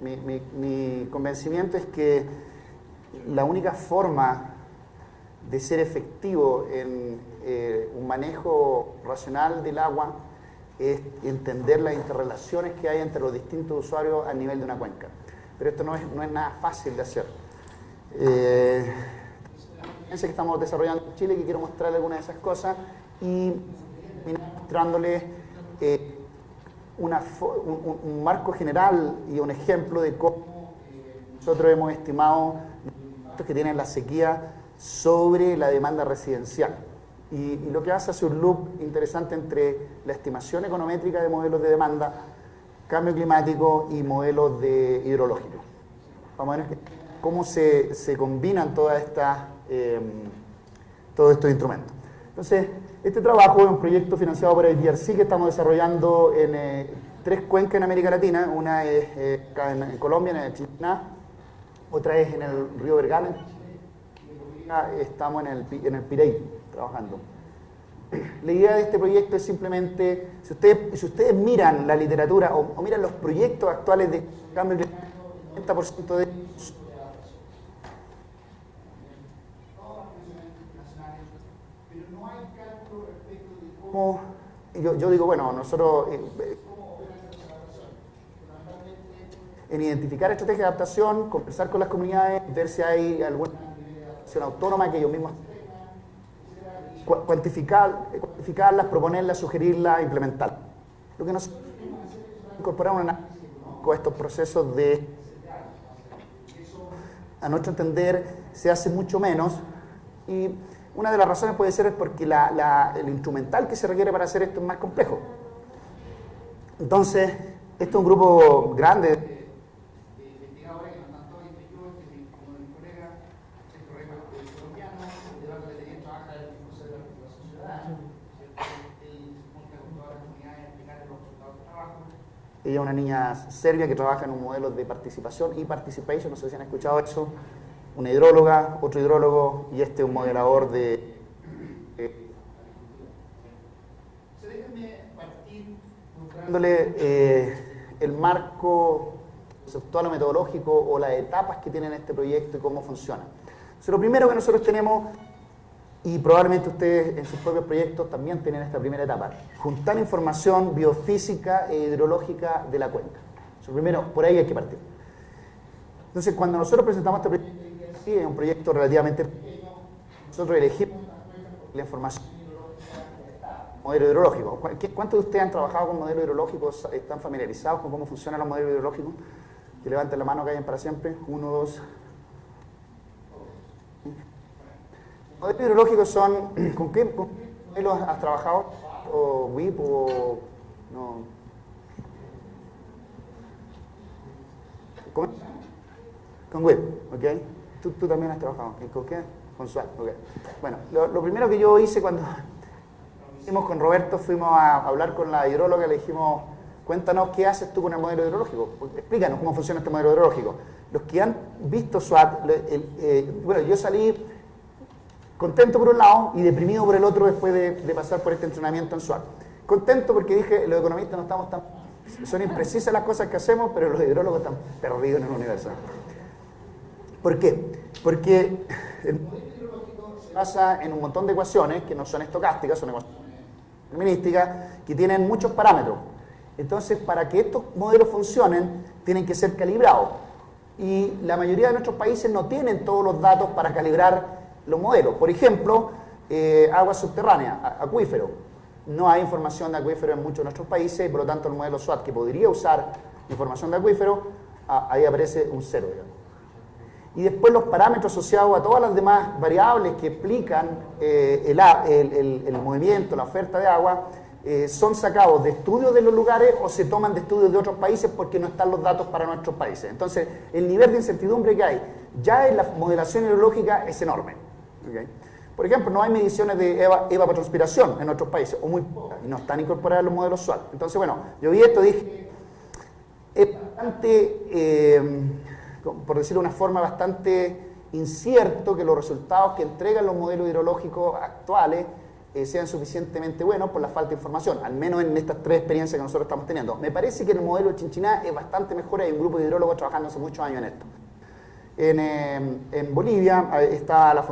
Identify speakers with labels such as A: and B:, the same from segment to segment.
A: Mi convencimiento es que la única forma de ser efectivo en un manejo racional del agua es entender las interrelaciones que hay entre los distintos usuarios a nivel de una cuenca. Pero esto no es nada fácil de hacer. Que estamos desarrollando en Chile, que quiero mostrarles algunas de esas cosas y mostrándoles un marco general y un ejemplo de cómo nosotros hemos estimado los que tienen la sequía sobre la demanda residencial. Y lo que hace un loop interesante entre la estimación econométrica de modelos de demanda, cambio climático y modelos hidrológicos. Vamos a ver cómo se combinan todos estos instrumentos. Entonces, este trabajo es un proyecto financiado por el DRC que estamos desarrollando en 3 cuencas en América Latina. Una es acá en Colombia, en el Chiná, otra es en el río Vergara, y estamos en el Pirey trabajando. La idea de este proyecto es simplemente, si ustedes miran la literatura o miran los proyectos actuales de cambio climático, el 90% de yo digo, bueno, nosotros en identificar estrategias de adaptación, conversar con las comunidades, ver si hay alguna acción autónoma que ellos mismos cuantificarlas, proponerlas, sugerirlas, implementar. Lo que nos incorporar con estos procesos a nuestro entender, se hace mucho menos y una de las razones puede ser porque el instrumental que se requiere para hacer esto es más complejo. Entonces, este es un grupo grande de investigadores que no están todos investigadores, como mi colega, el colega colombiano, el debate de Leyen trabaja en el Consejo de Articulación Ciudadana, él se junta con todas las comunidades a explicar los resultados del trabajo. Ella es una niña serbia que trabaja en un modelo de participación y participation, no sé si han escuchado eso. Una hidróloga, otro hidrólogo y un modelador de... Déjenme partir mostrándole el marco conceptual o metodológico o las etapas que tienen este proyecto y cómo funciona. Entonces, lo primero que nosotros tenemos, y probablemente ustedes en sus propios proyectos también tienen esta primera etapa, juntar información biofísica e hidrológica de la cuenca. Entonces, primero, por ahí hay que partir. Entonces, cuando nosotros presentamos este proyecto, es un proyecto relativamente pequeño, nosotros elegimos la información modelo hidrológico. ¿Cuántos de ustedes han trabajado con modelos hidrológicos? ¿Están familiarizados con cómo funcionan los modelos hidrológicos? Que levanten la mano, que hayan para siempre. 1, 2. Los modelos hidrológicos son... ¿Con qué modelos has trabajado? ¿O WIP o...? No. Con WIP, ¿ok? Tú también has trabajado. ¿Con qué? Con SWAT, ok. Bueno, lo primero que yo hice cuando hicimos con Roberto, fuimos a hablar con la hidróloga, le dijimos, cuéntanos qué haces tú con el modelo hidrológico, explícanos cómo funciona este modelo hidrológico. Los que han visto SWAT, bueno, yo salí contento por un lado y deprimido por el otro después de pasar por este entrenamiento en SWAT. Contento porque dije, los economistas no estamos tan... Son imprecisas las cosas que hacemos, pero los hidrólogos están perdidos en el universo. ¿Por qué? Porque el modelo hidrológico se basa en un montón de ecuaciones que no son estocásticas, son ecuaciones determinísticas, que tienen muchos parámetros. Entonces, para que estos modelos funcionen, tienen que ser calibrados. Y la mayoría de nuestros países no tienen todos los datos para calibrar los modelos. Por ejemplo, agua subterránea, acuífero. No hay información de acuífero en muchos de nuestros países, y por lo tanto el modelo SWAT, que podría usar información de acuífero, ahí aparece un 0, digamos. Y después los parámetros asociados a todas las demás variables que explican el movimiento, la oferta de agua, son sacados de estudios de los lugares o se toman de estudios de otros países porque no están los datos para nuestros países. Entonces, el nivel de incertidumbre que hay ya en la modelación hidrológica es enorme. ¿Okay? Por ejemplo, no hay mediciones de evapotranspiración en nuestros países, o muy pocas, y no están incorporadas en los modelos SWAT. Entonces, bueno, yo vi esto y dije, es bastante... por decirlo de una forma bastante incierto que los resultados que entregan los modelos hidrológicos actuales sean suficientemente buenos por la falta de información, al menos en estas 3 experiencias que nosotros estamos teniendo. Me parece que el modelo de Chinchiná es bastante mejor, hay un grupo de hidrólogos trabajando hace muchos años en esto. En Bolivia está la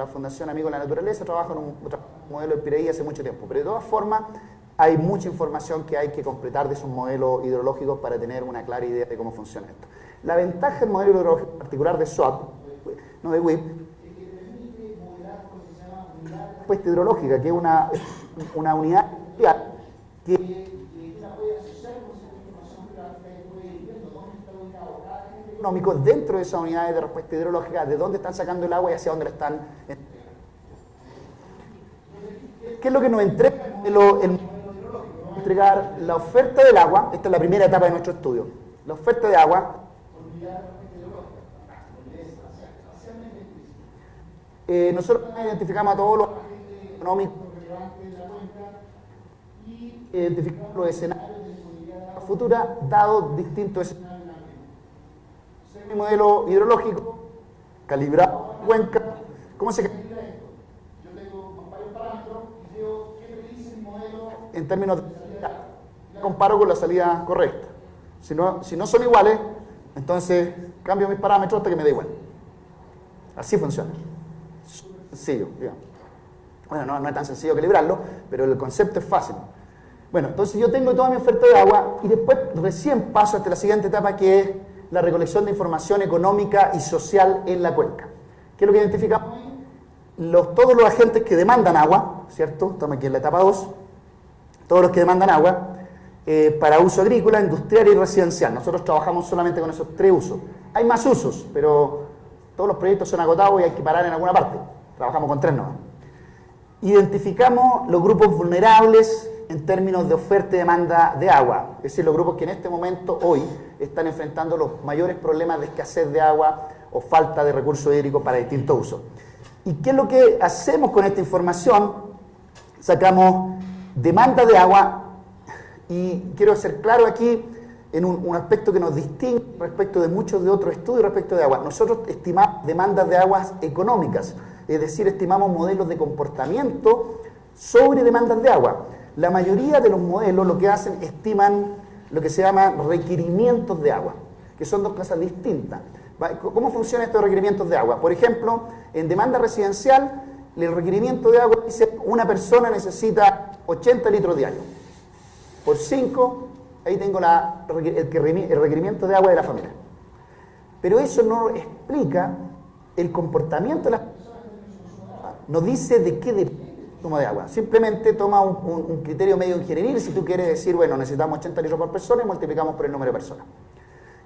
A: Fundación Amigos de la Naturaleza, trabaja en un modelo de Piraí hace mucho tiempo, pero de todas formas hay mucha información que hay que completar de esos modelos hidrológicos para tener una clara idea de cómo funciona esto. La ventaja del modelo hidrológico particular de SWOT, no de WIP, es que permite modelar lo que se llama unidad de respuesta hidrológica, que es una unidad que puede asociar con cierta información geográfica y puede ir viendo dónde está ubicado cada agente económico dentro de esas unidades de respuesta hidrológica, de dónde están sacando el agua y hacia dónde la están. ¿Qué es lo que nos entrega el modelo hidrológico? Entregar la oferta del agua, esta es la primera etapa de nuestro estudio, la oferta de agua, nosotros identificamos a todos los agentes económicos relevantes de la cuenca y identificamos los escenarios de disponibilidad de agua futura dados distintos escenarios en la cuenca. El modelo hidrológico calibrado en la cuenca, ¿cómo se calibra esto? Yo tengo varios parámetros y veo qué me dice el modelo en términos de salida. Comparo con la salida correcta. Si no son iguales, entonces cambio mis parámetros hasta que me dé igual. Así funciona. Sencillo, digamos. Bueno, no es tan sencillo calibrarlo, pero el concepto es fácil. Bueno, entonces yo tengo toda mi oferta de agua y después recién paso hasta la siguiente etapa, que es la recolección de información económica y social en la cuenca. ¿Qué es lo que identificamos? Todos los agentes que demandan agua, ¿cierto? Estamos aquí en la etapa 2. Todos los que demandan agua para uso agrícola, industrial y residencial. Nosotros trabajamos solamente con esos 3 usos. Hay más usos, pero todos los proyectos son agotados y hay que parar en alguna parte. Trabajamos con 3 nomás. Identificamos los grupos vulnerables en términos de oferta y demanda de agua. Es decir, los grupos que en este momento, hoy, están enfrentando los mayores problemas de escasez de agua o falta de recursos hídricos para distintos usos. ¿Y qué es lo que hacemos con esta información? Sacamos demanda de agua y quiero ser claro aquí en un aspecto que nos distingue respecto de muchos de otros estudios respecto de agua. Nosotros estimamos demandas de aguas económicas, es decir, estimamos modelos de comportamiento sobre demandas de agua. La mayoría de los modelos lo que hacen, estiman lo que se llama requerimientos de agua, que son 2 cosas distintas. ¿Cómo funcionan estos requerimientos de agua? Por ejemplo, en demanda residencial, el requerimiento de agua dice una persona necesita 80 litros diarios. Por 5, ahí tengo el requerimiento de agua de la familia. Pero eso no explica el comportamiento de las personas, no dice de qué depende el consumo de agua. Simplemente toma un criterio medio ingenieril. Si tú quieres decir, bueno, necesitamos 80 litros por persona y multiplicamos por el número de personas.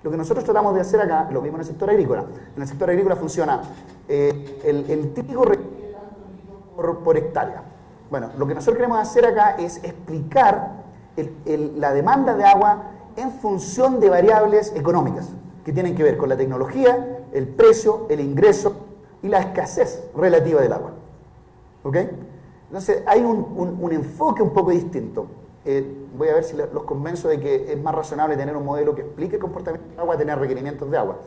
A: Lo que nosotros tratamos de hacer acá, lo mismo en el sector agrícola. En el sector agrícola funciona el típico requiere tantos litros por hectárea. Bueno, lo que nosotros queremos hacer acá es explicar la demanda de agua en función de variables económicas que tienen que ver con la tecnología, el precio, el ingreso y la escasez relativa del agua. ¿Ok? Entonces hay un enfoque un poco distinto. Voy a ver si los convenzo de que es más razonable tener un modelo que explique el comportamiento del agua, tener requerimientos de agua.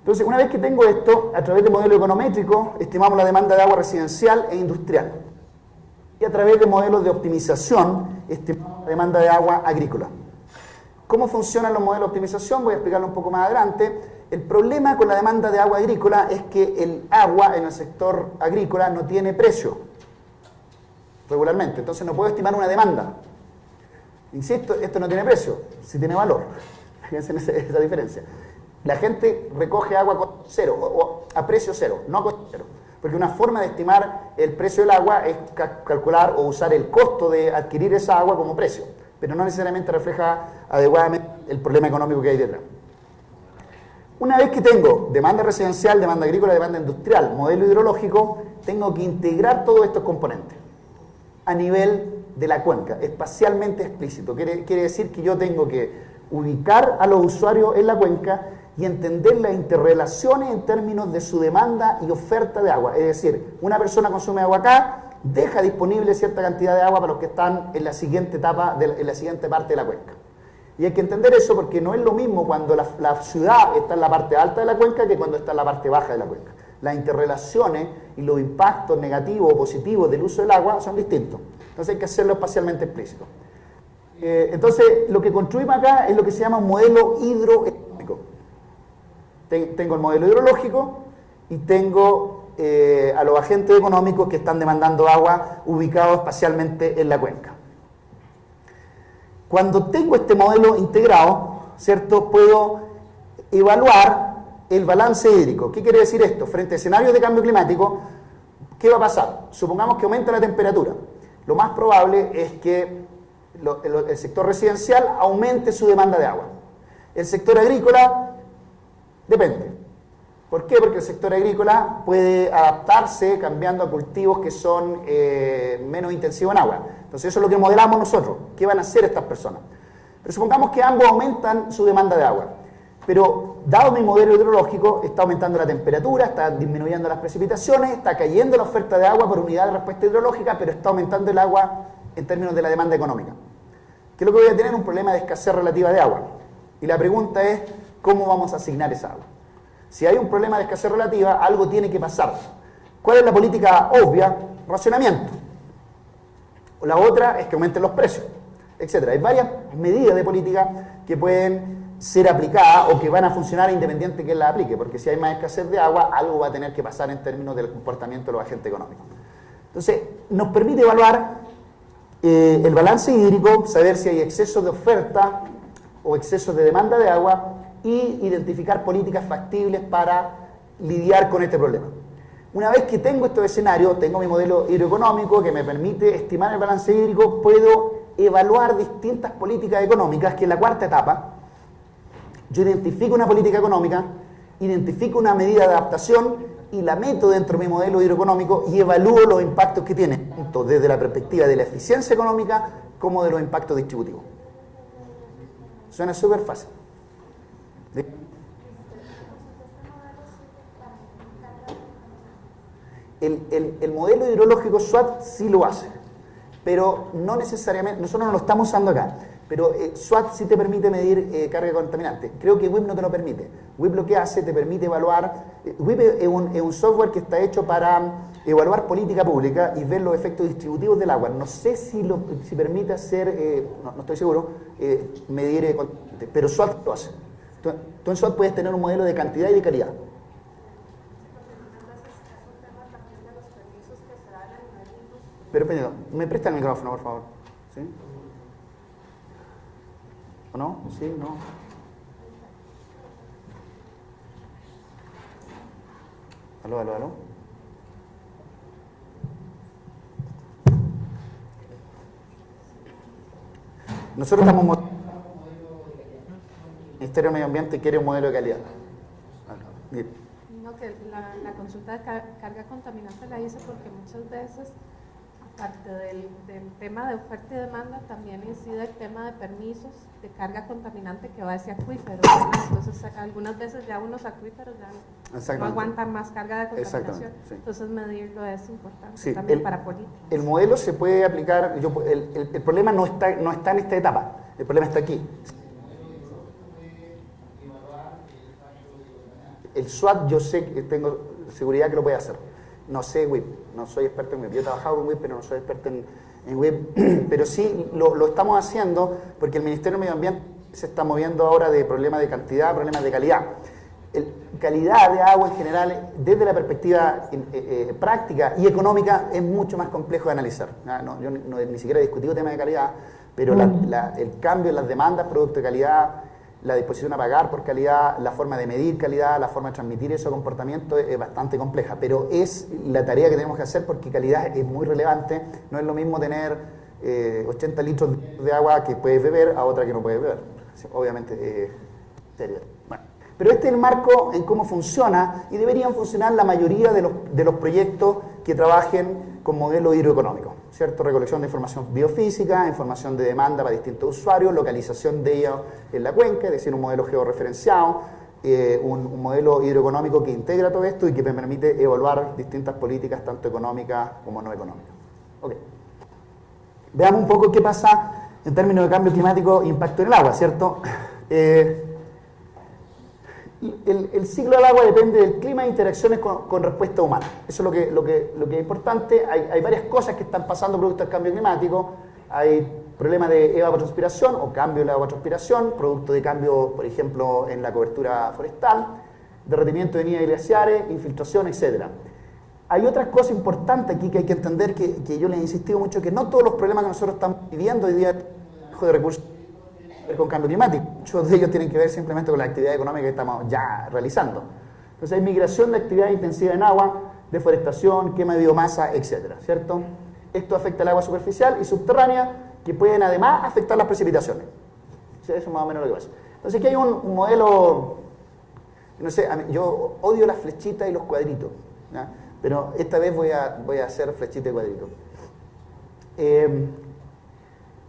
A: Entonces, una vez que tengo esto, a través del modelo econométrico, estimamos la demanda de agua residencial e industrial. Y a través de modelos de optimización, estimamos la demanda de agua agrícola. ¿Cómo funcionan los modelos de optimización? Voy a explicarlo un poco más adelante. El problema con la demanda de agua agrícola es que el agua en el sector agrícola no tiene precio regularmente, entonces no puedo estimar una demanda. Insisto, esto no tiene precio, sí tiene valor. Fíjense en esa diferencia. La gente recoge agua con cero, o a precio cero, no a costo cero. Porque una forma de estimar el precio del agua es calcular o usar el costo de adquirir esa agua como precio, pero no necesariamente refleja adecuadamente el problema económico que hay detrás. Una vez que tengo demanda residencial, demanda agrícola, demanda industrial, modelo hidrológico, tengo que integrar todos estos componentes a nivel de la cuenca, espacialmente explícito. Quiere decir que yo tengo que ubicar a los usuarios en la cuenca y entender las interrelaciones en términos de su demanda y oferta de agua. Es decir, una persona consume agua acá, deja disponible cierta cantidad de agua para los que están en la siguiente etapa, en la siguiente parte de la cuenca. Y hay que entender eso porque no es lo mismo cuando la ciudad está en la parte alta de la cuenca que cuando está en la parte baja de la cuenca. las interrelaciones y los impactos negativos o positivos del uso del agua son distintos. Entonces hay que hacerlo espacialmente explícito. Entonces lo que construimos acá es lo que se llama un modelo hidroeconómico. Tengo el modelo hidrológico y tengo a los agentes económicos que están demandando agua ubicados espacialmente en la cuenca. Cuando tengo este modelo integrado, ¿cierto?, puedo evaluar el balance hídrico. ¿Qué quiere decir esto? Frente a escenarios de cambio climático, ¿qué va a pasar? Supongamos que aumenta la temperatura. Lo más probable es que el sector residencial aumente su demanda de agua. El sector agrícola depende. ¿Por qué? Porque el sector agrícola puede adaptarse cambiando a cultivos que son menos intensivos en agua. Entonces eso es lo que modelamos nosotros. ¿Qué van a hacer estas personas? Pero supongamos que ambos aumentan su demanda de agua. Pero dado mi modelo hidrológico, está aumentando la temperatura, está disminuyendo las precipitaciones, está cayendo la oferta de agua por unidad de respuesta hidrológica, pero está aumentando el agua en términos de la demanda económica. ¿Qué es lo que voy a tener? Un problema de escasez relativa de agua. Y la pregunta es, ¿cómo vamos a asignar esa agua? Si hay un problema de escasez relativa, algo tiene que pasar. ¿Cuál es la política obvia? Racionamiento. La otra es que aumenten los precios, etc. Hay varias medidas de política que pueden ser aplicadas o que van a funcionar independiente de quién las aplique, porque si hay más escasez de agua, algo va a tener que pasar en términos del comportamiento de los agentes económicos. Entonces, nos permite evaluar el balance hídrico, saber si hay exceso de oferta o exceso de demanda de agua y identificar políticas factibles para lidiar con este problema. Una vez que tengo estos escenarios, tengo mi modelo hidroeconómico que me permite estimar el balance hídrico, puedo evaluar distintas políticas económicas, que en la cuarta etapa yo identifico una política económica, identifico una medida de adaptación y la meto dentro de mi modelo hidroeconómico y evalúo los impactos que tiene, tanto desde la perspectiva de la eficiencia económica como de los impactos distributivos. Suena súper fácil. El modelo hidrológico SWOT sí lo hace, pero no necesariamente, nosotros no lo estamos usando acá, pero SWOT sí te permite medir carga contaminante. Creo que WIP no te lo permite. WIP lo que hace, te permite evaluar, WIP es un software que está hecho para evaluar política pública y ver los efectos distributivos del agua. No sé si permite hacer, no estoy seguro, medir, pero SWOT lo hace. Tú en SWOT puedes tener un modelo de cantidad y de calidad. Pero, ¿me presta el micrófono, por favor? ¿Sí? ¿O no? ¿Sí? ¿No? ¿Aló, aló, aló? Nosotros estamos... El Ministerio de Medio Ambiente quiere un modelo de calidad.
B: No, que la consulta de carga contaminante la hice porque muchas veces, aparte del tema de oferta y demanda, también incide el tema de permisos de carga contaminante que va hacia acuíferos. Entonces, algunas veces ya unos acuíferos ya no aguantan más carga de contaminación. Sí. Entonces, medirlo es importante también para políticas. El
A: modelo se puede aplicar, el problema no está en esta etapa, el problema está aquí. El SWOT yo sé que tengo seguridad que lo puede hacer. No sé WIP, no soy experto en WIP. Yo he trabajado con WIP, pero no soy experto en WIP. Pero sí lo estamos haciendo porque el Ministerio de Medio Ambiente se está moviendo ahora de problemas de cantidad a problemas de calidad. Calidad de agua en general, desde la perspectiva práctica y económica, es mucho más complejo de analizar. Yo ni siquiera he discutido temas de calidad, pero el cambio en las demandas producto de calidad, la disposición a pagar por calidad, la forma de medir calidad, la forma de transmitir ese comportamiento es bastante compleja, pero es la tarea que tenemos que hacer porque calidad es muy relevante. No es lo mismo tener 80 litros de agua que puedes beber a otra que no puedes beber. Obviamente, serio. Bueno, pero este es el marco en cómo funciona y deberían funcionar la mayoría de los proyectos que trabajen con modelo hidroeconómico, ¿cierto? Recolección de información biofísica, información de demanda para distintos usuarios, localización de ellos en la cuenca, es decir, un modelo georreferenciado, un modelo hidroeconómico que integra todo esto y que me permite evaluar distintas políticas, tanto económicas como no económicas. Okay. Veamos un poco qué pasa en términos de cambio climático e impacto en el agua, ¿cierto? el ciclo del agua depende del clima e interacciones con respuesta humana. Eso es lo que es importante. Hay varias cosas que están pasando producto del cambio climático. Hay problemas de evapotranspiración o cambio de la evapotranspiración, producto de cambio, por ejemplo, en la cobertura forestal, derretimiento de nieve glaciares, infiltración, etc. Hay otras cosas importantes aquí que hay que entender, que yo les he insistido mucho, que no todos los problemas que nosotros estamos viviendo hoy día de recursos con cambio climático. Muchos de ellos tienen que ver simplemente con la actividad económica que estamos ya realizando. Entonces hay migración de actividad intensiva en agua, deforestación, quema de biomasa, etcétera, ¿cierto? Esto afecta el agua superficial y subterránea, que pueden además afectar las precipitaciones. ¿Sí? Eso es más o menos lo que pasa. Entonces aquí hay un modelo, no sé, yo odio las flechitas y los cuadritos, ¿ya? Pero esta vez voy a hacer flechita y cuadrito.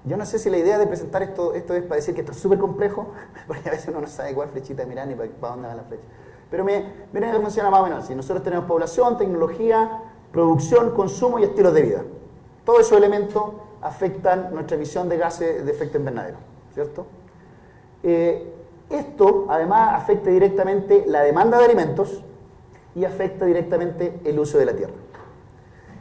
A: Yo no sé si la idea de presentar esto es para decir que esto es súper complejo, porque a veces uno no sabe cuál flechita mirar ni para dónde va la flecha. Pero miren que funciona más o menos así. Nosotros tenemos población, tecnología, producción, consumo y estilos de vida. Todos esos elementos afectan nuestra emisión de gases de efecto invernadero, ¿cierto? Esto además afecta directamente la demanda de alimentos y afecta directamente el uso de la tierra.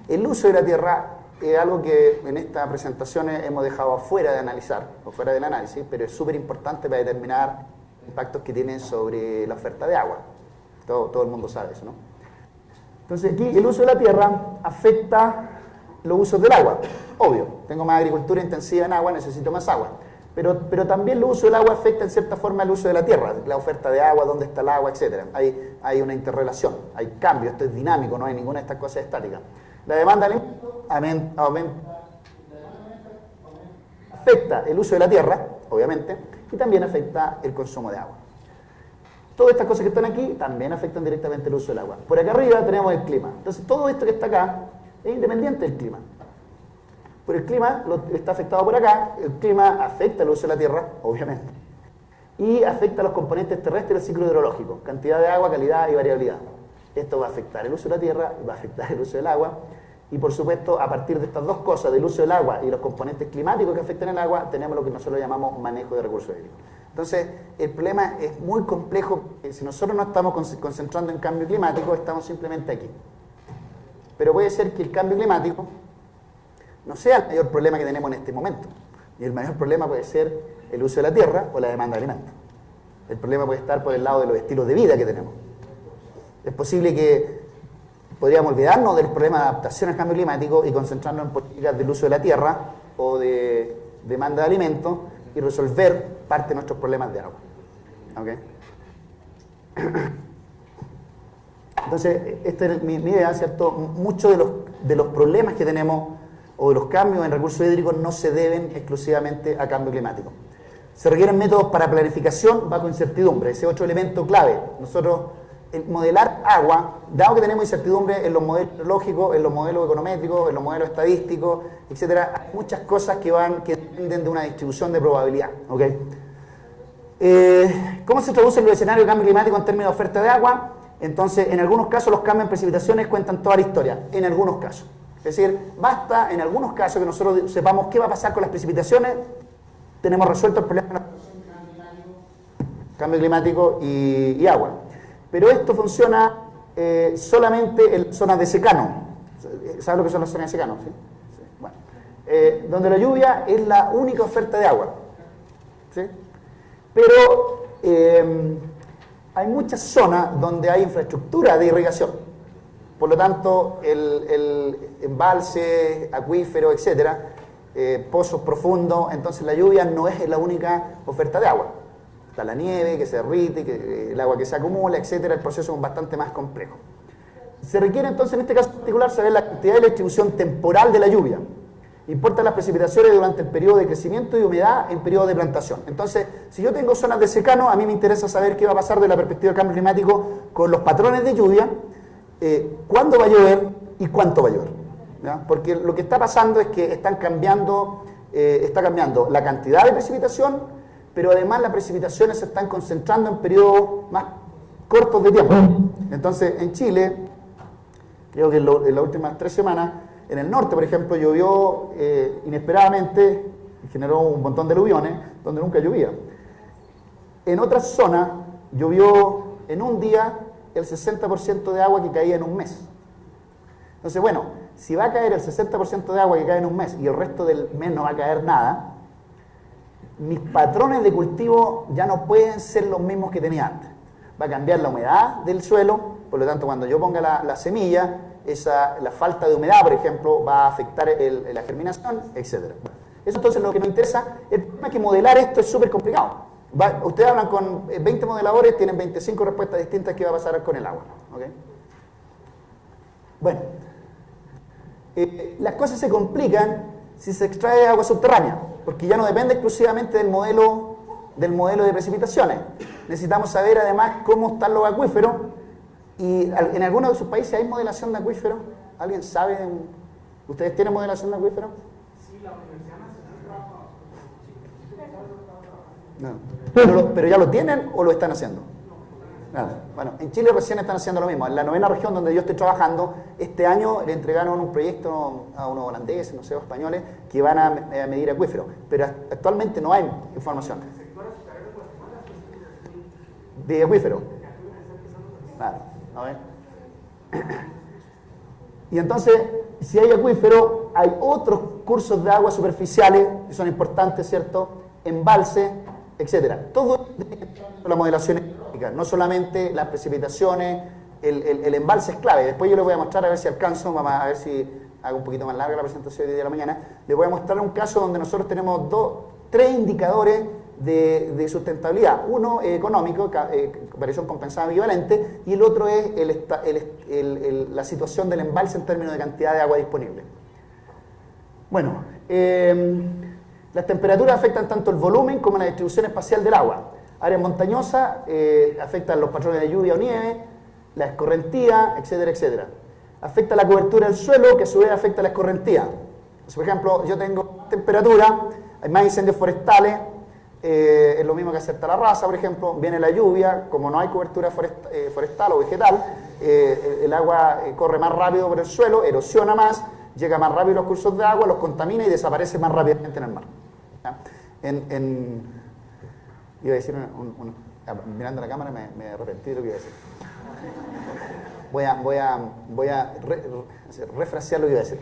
A: El uso de la tierra es algo que en esta presentación hemos dejado afuera de analizar, o fuera del análisis, pero es súper importante para determinar impactos que tienen sobre la oferta de agua. Todo el mundo sabe eso, ¿no? Entonces aquí el uso de la tierra afecta los usos del agua. Obvio, tengo más agricultura intensiva en agua, necesito más agua. Pero también el uso del agua afecta en cierta forma el uso de la tierra, la oferta de agua, dónde está el agua, etc. Hay una interrelación, hay cambio, esto es dinámico, no hay ninguna de estas cosas estáticas. La demanda de alimentos aumenta, afecta el uso de la tierra, obviamente, y también afecta el consumo de agua. Todas estas cosas que están aquí también afectan directamente el uso del agua. Por acá arriba tenemos el clima. Entonces todo esto que está acá es independiente del clima. Por el clima está afectado por acá, el clima afecta el uso de la tierra, obviamente, y afecta los componentes terrestres del ciclo hidrológico, cantidad de agua, calidad y variabilidad. Esto va a afectar el uso de la tierra, va a afectar el uso del agua, y por supuesto, a partir de estas dos cosas, del uso del agua y los componentes climáticos que afectan el agua, tenemos lo que nosotros llamamos manejo de recursos hídricos. Entonces, el problema es muy complejo. Si nosotros no estamos concentrando en cambio climático, estamos simplemente aquí. Pero puede ser que el cambio climático no sea el mayor problema que tenemos en este momento. Y el mayor problema puede ser el uso de la tierra o la demanda de alimentos. El problema puede estar por el lado de los estilos de vida que tenemos. Es posible que podríamos olvidarnos del problema de adaptación al cambio climático y concentrarnos en políticas del uso de la tierra o de demanda de alimentos y resolver parte de nuestros problemas de agua. ¿Okay? Entonces, esta es mi idea, ¿cierto? Muchos de los problemas que tenemos o de los cambios en recursos hídricos no se deben exclusivamente a cambio climático. Se requieren métodos para planificación bajo incertidumbre. Ese es otro elemento clave. Nosotros, modelar agua, dado que tenemos incertidumbre en los modelos lógicos, en los modelos econométricos, en los modelos estadísticos, etcétera, hay muchas cosas que dependen de una distribución de probabilidad. ¿Okay? ¿Cómo se traduce el escenario de cambio climático en términos de oferta de agua? Entonces, en algunos casos los cambios en precipitaciones cuentan toda la historia, en algunos casos. Es decir, basta en algunos casos que nosotros sepamos qué va a pasar con las precipitaciones, tenemos resuelto el problema de cambio climático y agua. Pero esto funciona solamente en zonas de secano. ¿Sabes lo que son las zonas de secano? ¿Sí? Sí. Bueno, donde la lluvia es la única oferta de agua. ¿Sí? Pero hay muchas zonas donde hay infraestructura de irrigación. Por lo tanto, el embalse, acuífero, etcétera, pozos profundos, entonces la lluvia no es la única oferta de agua. Está la nieve que se derrite, el agua que se acumula, etcétera. El proceso es bastante más complejo. Se requiere entonces, en este caso particular, saber la cantidad y la distribución temporal de la lluvia. Importan las precipitaciones durante el periodo de crecimiento y humedad en periodo de plantación. Entonces, si yo tengo zonas de secano, a mí me interesa saber qué va a pasar de la perspectiva del cambio climático con los patrones de lluvia, cuándo va a llover y cuánto va a llover. ¿Ya? Porque lo que está pasando es que está cambiando la cantidad de precipitación, pero además las precipitaciones se están concentrando en periodos más cortos de tiempo. Entonces, en Chile, creo que en las últimas 3 semanas, en el norte, por ejemplo, llovió inesperadamente y generó un montón de aluviones donde nunca llovía. En otras zonas llovió en un día el 60% de agua que caía en un mes. Entonces, bueno, si va a caer el 60% de agua que cae en un mes y el resto del mes no va a caer nada, mis patrones de cultivo ya no pueden ser los mismos que tenía antes. Va a cambiar la humedad del suelo, por lo tanto, cuando yo ponga la semilla, la falta de humedad, por ejemplo, va a afectar la germinación, etc. Eso entonces lo que nos interesa. El problema es que modelar esto es súper complicado. Ustedes hablan con 20 modeladores, tienen 25 respuestas distintas que va a pasar con el agua. ¿Okay? Bueno, las cosas se complican si se extrae agua subterránea, porque ya no depende exclusivamente del modelo de precipitaciones. Necesitamos saber además cómo están los acuíferos, y en algunos de sus países hay modelación de acuíferos. ¿Alguien sabe? ¿Ustedes tienen modelación de acuíferos?
C: Sí, la Universidad Nacional
A: trabaja. No. Pero ya lo tienen o lo están haciendo. Nada. Bueno, en Chile recién están haciendo lo mismo. En la 9ª región donde yo estoy trabajando, este año le entregaron un proyecto a unos holandeses, no sé, o españoles, que van a medir acuíferos. Pero actualmente no hay información. ¿De acuífero? Claro, a ver. Y entonces, si hay acuífero, hay otros cursos de agua superficiales que son importantes, ¿cierto? Embalse, etcétera. Todo la modelación ecológica, no solamente las precipitaciones, el embalse es clave. Después yo les voy a mostrar, a ver si alcanzo, vamos a ver si hago un poquito más larga la presentación de hoy de la mañana. Les voy a mostrar un caso donde nosotros tenemos 3 indicadores de sustentabilidad. Uno económico, variación compensada bivalente, y el otro es la situación del embalse en términos de cantidad de agua disponible. Bueno, las temperaturas afectan tanto el volumen como la distribución espacial del agua. Áreas montañosas afectan los patrones de lluvia o nieve, la escorrentía, etcétera, etcétera. Afecta la cobertura del suelo, que a su vez afecta la escorrentía. Entonces, por ejemplo, yo tengo temperatura, hay más incendios forestales, es lo mismo que hacer Talarraza, por ejemplo, viene la lluvia, como no hay cobertura forestal o vegetal, el agua corre más rápido por el suelo, erosiona más, llega más rápido a los cursos de agua, los contamina y desaparece más rápidamente en el mar. ¿Ya? Iba a decir mirando la cámara me arrepentí de lo que iba a decir. Voy a refrasear lo que iba a decir.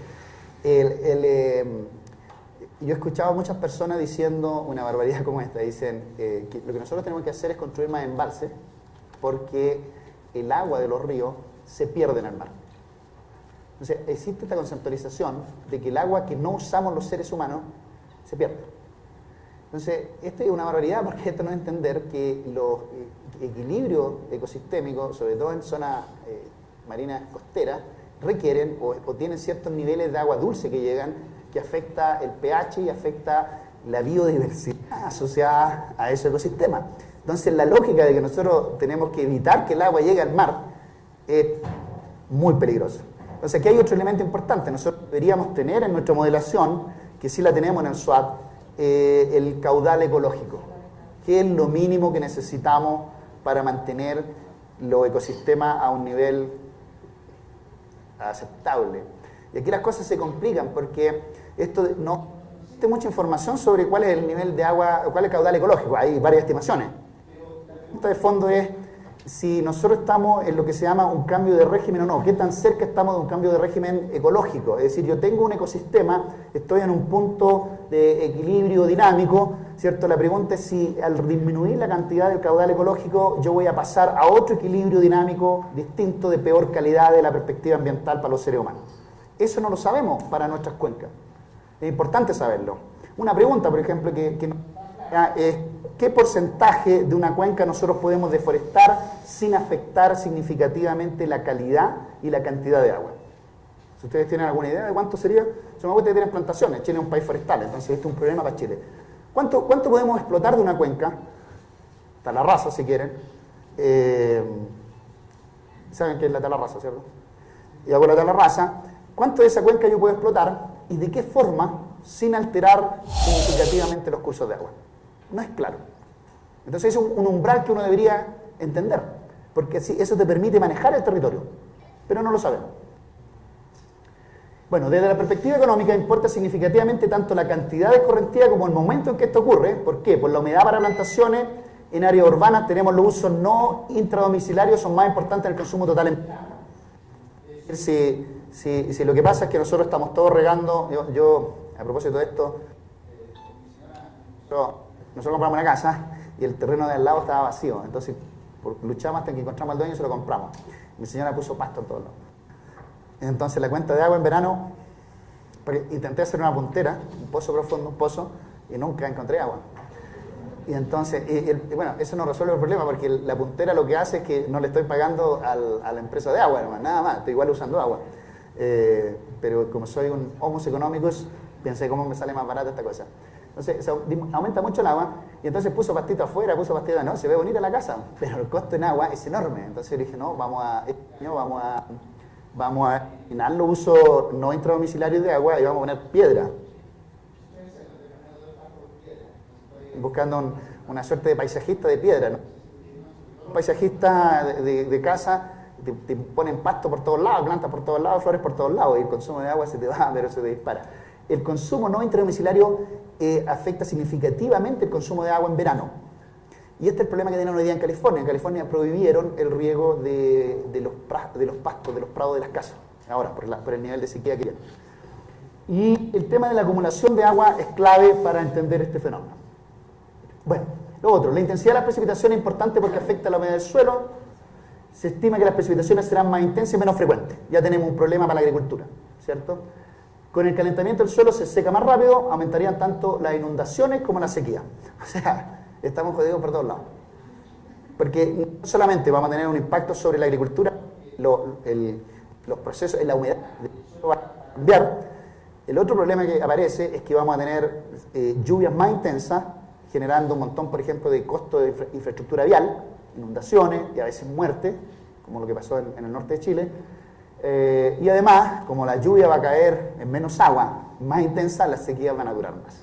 A: Yo he escuchado a muchas personas diciendo una barbaridad como esta. Dicen que lo que nosotros tenemos que hacer es construir más embalses porque el agua de los ríos se pierde en el mar. Entonces, existe esta conceptualización de que el agua que no usamos los seres humanos se pierde. Entonces, esto es una barbaridad porque esto no es entender que los equilibrios ecosistémicos, sobre todo en zonas marinas costeras, requieren o tienen ciertos niveles de agua dulce que llegan, que afecta el pH y afecta la biodiversidad asociada a ese ecosistema. Entonces, la lógica de que nosotros tenemos que evitar que el agua llegue al mar es muy peligrosa. Entonces, aquí hay otro elemento importante. Nosotros deberíamos tener en nuestra modelación, que sí la tenemos en el SWAT, el caudal ecológico, que es lo mínimo que necesitamos para mantener los ecosistemas a un nivel aceptable. Y aquí las cosas se complican porque esto no existe mucha información sobre cuál es el nivel de agua, cuál es el caudal ecológico. Hay varias estimaciones. La pregunta de fondo es si nosotros estamos en lo que se llama un cambio de régimen o no. ¿Qué tan cerca estamos de un cambio de régimen ecológico? Es decir, yo tengo un ecosistema, estoy en un punto de equilibrio dinámico, ¿cierto? La pregunta es si al disminuir la cantidad del caudal ecológico yo voy a pasar a otro equilibrio dinámico distinto de peor calidad de la perspectiva ambiental para los seres humanos. Eso no lo sabemos para nuestras cuencas. Es importante saberlo. Una pregunta, por ejemplo, que es ¿qué porcentaje de una cuenca nosotros podemos deforestar sin afectar significativamente la calidad y la cantidad de agua? Si ustedes tienen alguna idea de cuánto sería, se me gusta que tienen plantaciones. Chile es un país forestal, entonces este es un problema para Chile. ¿Cuánto podemos explotar de una cuenca? Talarraza, si quieren. ¿Saben qué es la talarraza, cierto? Y hago la talarraza. ¿Cuánto de esa cuenca yo puedo explotar y de qué forma sin alterar significativamente los cursos de agua? No es claro. Entonces es un umbral que uno debería entender, porque eso te permite manejar el territorio, pero no lo sabemos. Bueno, desde la perspectiva económica importa significativamente tanto la cantidad de escorrentía como el momento en que esto ocurre. ¿Por qué? Por la humedad para plantaciones en áreas urbanas tenemos los usos no intradomiciliarios, son más importantes en el consumo total. Si lo que pasa es que nosotros estamos todos regando, yo a propósito de esto, nosotros compramos una casa y el terreno de al lado estaba vacío, entonces luchamos hasta que encontramos al dueño y se lo compramos. Mi señora puso pasto en todos lados. Entonces la cuenta de agua en verano, porque intenté hacer una puntera, un pozo profundo, un pozo, y nunca encontré agua. Y entonces, bueno, eso no resuelve el problema, porque la puntera lo que hace es que no le estoy pagando a la empresa de agua, hermano, nada más, estoy igual usando agua. Pero como soy un homus economicus, pensé cómo me sale más barata esta cosa. Entonces, aumenta mucho el agua, y entonces puso pastito afuera, puso pastito, no, se ve bonita la casa, pero el costo en agua es enorme. Entonces dije, no, vamos a eliminar los usos no intradomiciliarios de agua y vamos a poner piedra. Buscando una suerte de paisajista de piedra, ¿no? Un paisajista de casa, te ponen pasto por todos lados, plantas por todos lados, flores por todos lados, y el consumo de agua se te va, pero se te dispara. El consumo no intradomiciliario afecta significativamente el consumo de agua en verano. Y este es el problema que tienen hoy día en California. En California prohibieron el riego de los pastos, de los prados de las casas, ahora por el nivel de sequía que tienen. Y el tema de la acumulación de agua es clave para entender este fenómeno. Bueno, lo otro, la intensidad de las precipitaciones es importante porque afecta la humedad del suelo. Se estima que las precipitaciones serán más intensas y menos frecuentes. Ya tenemos un problema para la agricultura, ¿cierto? Con el calentamiento del suelo se seca más rápido, aumentarían tanto las inundaciones como la sequía. O sea, estamos jodidos por todos lados. Porque no solamente vamos a tener un impacto sobre la agricultura, los procesos, la humedad del suelo va a cambiar. El otro problema que aparece es que vamos a tener lluvias más intensas, generando un montón, por ejemplo, de costo de infraestructura vial, inundaciones y a veces muerte, como lo que pasó en el norte de Chile. Y además, como la lluvia va a caer en menos agua, más intensa, las sequías van a durar más.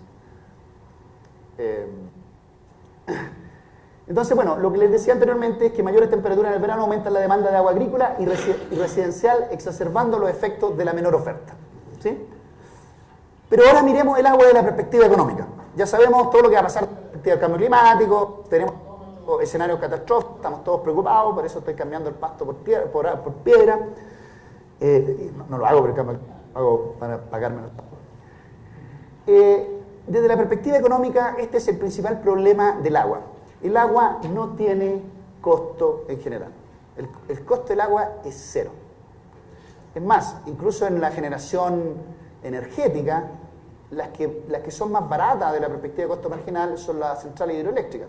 A: Entonces, bueno, lo que les decía anteriormente es que mayores temperaturas en el verano aumentan la demanda de agua agrícola y residencial, exacerbando los efectos de la menor oferta. ¿Sí? Pero ahora miremos el agua de la perspectiva económica. Ya sabemos todo lo que va a pasar con la perspectiva del cambio climático, tenemos escenarios catastróficos, estamos todos preocupados, por eso estoy cambiando el pasto por piedra. No lo hago por el cambio, lo hago para pagarme los pastos. Desde la perspectiva económica, este es el principal problema del agua. El agua no tiene costo en general. El costo del agua es cero. Es más, incluso en la generación energética, las que son más baratas de la perspectiva de costo marginal son las centrales hidroeléctricas,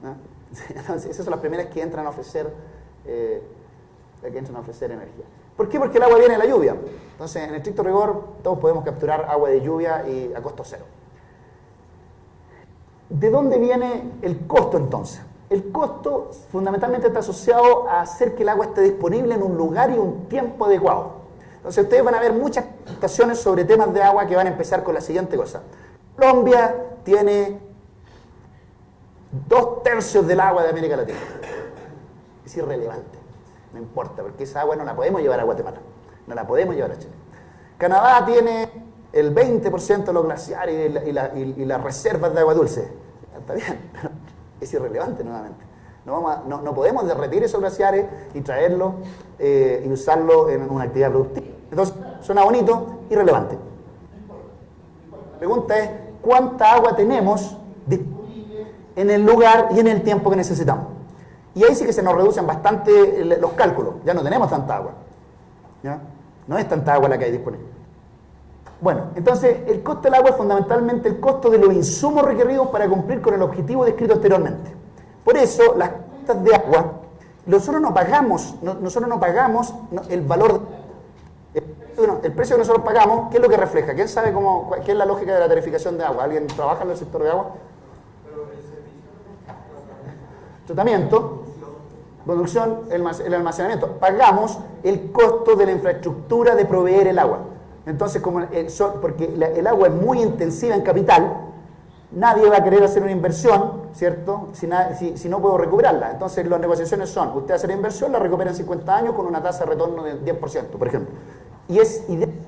A: ¿no? Entonces, esas son las primeras que entran a ofrecer energía. ¿Por qué? Porque el agua viene de la lluvia. Entonces, en estricto rigor, todos podemos capturar agua de lluvia y a costo cero. ¿De dónde viene el costo entonces? El costo fundamentalmente está asociado a hacer que el agua esté disponible en un lugar y un tiempo adecuado. Entonces ustedes van a ver muchas presentaciones sobre temas de agua que van a empezar con la siguiente cosa. Colombia tiene 2/3 del agua de América Latina. Es irrelevante, no importa, porque esa agua no la podemos llevar a Guatemala, no la podemos llevar a Chile. Canadá tiene el 20% de los glaciares y las reservas de agua dulce. Está bien, pero es irrelevante nuevamente. No podemos derretir esos glaciares y traerlos y usarlo en una actividad productiva. Entonces, suena bonito, irrelevante. La pregunta es, ¿cuánta agua tenemos disponible en el lugar y en el tiempo que necesitamos? Y ahí sí que se nos reducen bastante los cálculos. Ya no tenemos tanta agua, ¿ya? No es tanta agua la que hay disponible. Bueno, entonces el costo del agua es fundamentalmente el costo de los insumos requeridos para cumplir con el objetivo descrito anteriormente. Por eso, las cuentas de agua, nosotros no pagamos el valor, el precio que nosotros pagamos, ¿qué es lo que refleja? ¿Quién sabe qué es la lógica de la tarificación de agua? ¿Alguien trabaja en el sector de agua? Tratamiento, producción, el almacenamiento. Pagamos el costo de la infraestructura de proveer el agua. Entonces, porque el agua es muy intensiva en capital, nadie va a querer hacer una inversión, ¿cierto? Si no puedo recuperarla. Entonces, las negociaciones son, usted hace la inversión, la recupera en 50 años con una tasa de retorno del 10%, por ejemplo. Y de esa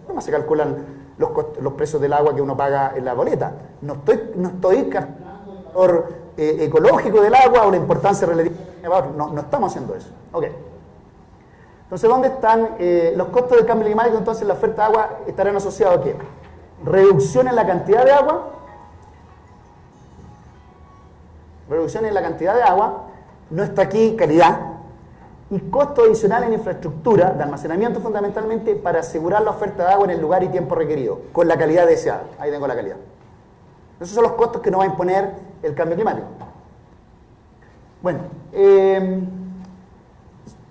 A: forma se calculan los precios del agua que uno paga en la boleta. No estoy calculando el valor ecológico del agua o la importancia relativa al agua. No estamos haciendo eso. Ok. Entonces, ¿dónde están los costos del cambio climático? Entonces, la oferta de agua estarán asociados a ¿qué? Reducción en la cantidad de agua. Reducción en la cantidad de agua. No está aquí calidad. Y costo adicional en infraestructura de almacenamiento fundamentalmente para asegurar la oferta de agua en el lugar y tiempo requerido, con la calidad deseada. Ahí tengo la calidad. Esos son los costos que nos va a imponer el cambio climático. Bueno,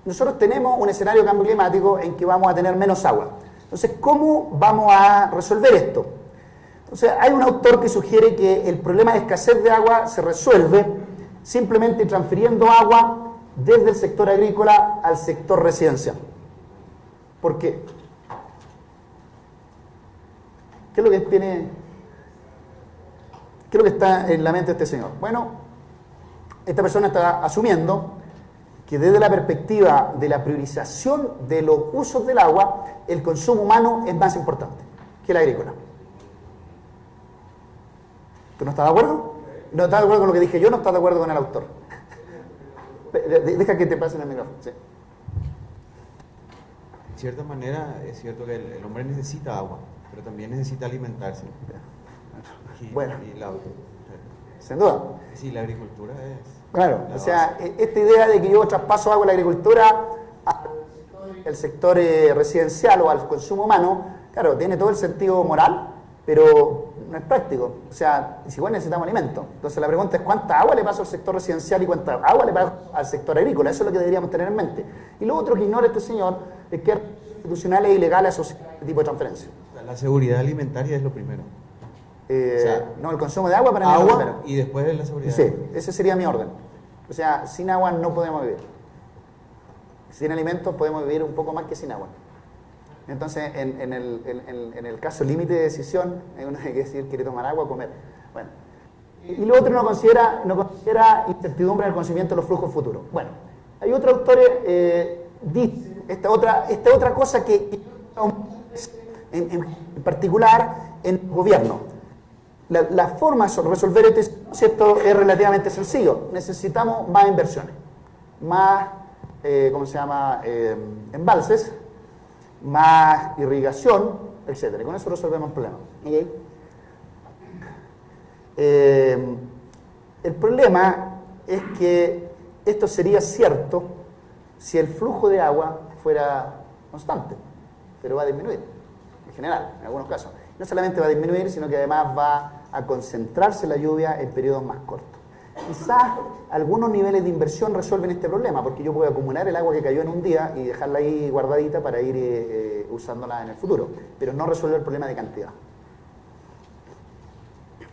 A: nosotros tenemos un escenario de cambio climático en que vamos a tener menos agua. Entonces, ¿cómo vamos a resolver esto? Entonces, hay un autor que sugiere que el problema de escasez de agua se resuelve simplemente transfiriendo agua desde el sector agrícola al sector residencial. ¿Por qué? ¿Qué es lo que tiene? ¿Qué es lo que está en la mente de este señor? Bueno, esta persona está asumiendo que desde la perspectiva de la priorización de los usos del agua, el consumo humano es más importante que el agrícola. ¿Tú no estás de acuerdo? ¿No estás de acuerdo con lo que dije yo? ¿No estás de acuerdo con el autor? Deja que te pasen el micrófono. Sí.
D: De cierta manera, es cierto que el hombre necesita agua, pero también necesita alimentarse.
A: Bueno,
D: Y
A: sin duda.
D: sí, la agricultura es...
A: Claro, o sea, esta idea de que yo traspaso agua a la agricultura al sector residencial o al consumo humano, claro, tiene todo el sentido moral, pero no es práctico. O sea, si igual necesitamos alimento. Entonces la pregunta es cuánta agua le pasa al sector residencial y cuánta agua le pasa al sector agrícola. Eso es lo que deberíamos tener en mente. Y lo otro que ignora este señor es que hay institucionales e ilegales asociados a este tipo de transferencia.
D: La seguridad alimentaria es lo primero.
A: No, el consumo de agua para mí es lo
D: Agua
A: primero.
D: y después la seguridad.
A: Sí, ese sería mi orden. O sea, sin agua no podemos vivir. Sin alimentos podemos vivir un poco más que sin agua. Entonces, en el caso límite de decisión, uno hay que decir, quiere tomar agua o comer. Bueno. Y lo otro no considera incertidumbre en el conocimiento de los flujos futuros. Bueno, hay otros autores, dice esta otra cosa que en particular en el gobierno. La forma de resolver este concepto es relativamente sencillo. Necesitamos más inversiones, más, embalses, más irrigación, etc. Con eso resolvemos el problema. ¿Okay? El problema es que esto sería cierto si el flujo de agua fuera constante, pero va a disminuir, en general, en algunos casos. No solamente va a disminuir, sino que además va a concentrarse la lluvia en periodos más cortos. Quizás algunos niveles de inversión resuelven este problema, porque yo puedo acumular el agua que cayó en un día y dejarla ahí guardadita para ir usándola en el futuro, pero no resuelve el problema de cantidad.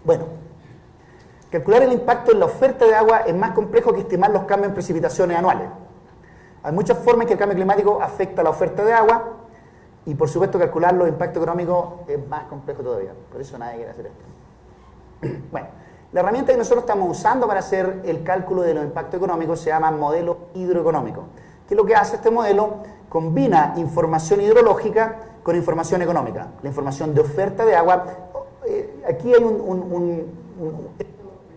A: Bueno, calcular el impacto en la oferta de agua es más complejo que estimar los cambios en precipitaciones anuales. Hay muchas formas en que el cambio climático afecta la oferta de agua y por supuesto calcular los impactos económicos es más complejo todavía, por eso nadie quiere hacer esto. Bueno, la herramienta que nosotros estamos usando para hacer el cálculo de los impactos económicos se llama modelo hidroeconómico. ¿Qué es lo que hace este modelo? Combina información hidrológica con información económica, la información de oferta de agua. Aquí hay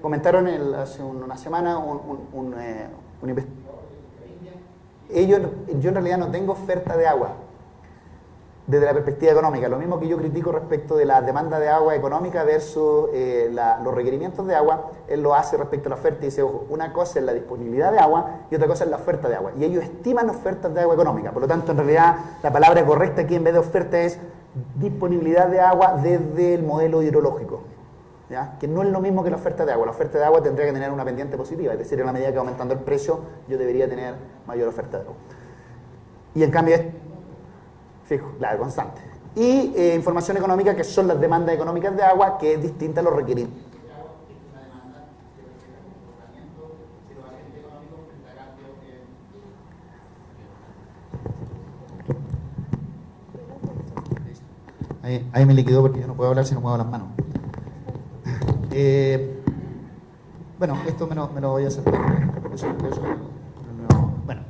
A: comentaron hace una semana un investigador. Yo en realidad no tengo oferta de agua desde la perspectiva económica, lo mismo que yo critico respecto de la demanda de agua económica versus los requerimientos de agua, él lo hace respecto a la oferta y dice, ojo, una cosa es la disponibilidad de agua y otra cosa es la oferta de agua, y ellos estiman ofertas de agua económica, por lo tanto en realidad la palabra correcta aquí en vez de oferta es disponibilidad de agua desde el modelo hidrológico, ¿ya? Que no es lo mismo que la oferta de agua. La oferta de agua tendría que tener una pendiente positiva, es decir, en la medida que va aumentando el precio yo debería tener mayor oferta de agua, y en cambio es fijo, claro, constante. Y información económica, que son las demandas económicas de agua, que es distinta a los requerimientos. Ahí me liquidó porque yo no puedo hablar si no muevo las manos. Bueno, esto me lo voy a hacer. Bueno.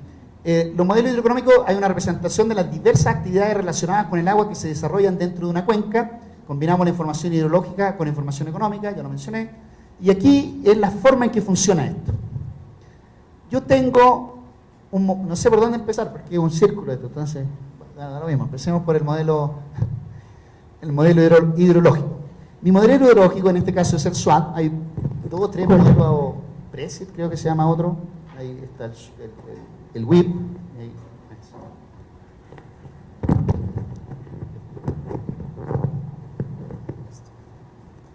A: Los modelos hidroeconómicos hay una representación de las diversas actividades relacionadas con el agua que se desarrollan dentro de una cuenca. Combinamos la información hidrológica con la información económica, ya lo mencioné. Y aquí es la forma en que funciona esto. Yo tengo, no sé por dónde empezar, porque es un círculo esto, entonces, da lo mismo, empecemos por el modelo hidrológico. Mi modelo hidrológico, en este caso es el SWAT, hay 2 o 3 modelos, Presit creo que se llama otro, ahí está el WIP, ahí.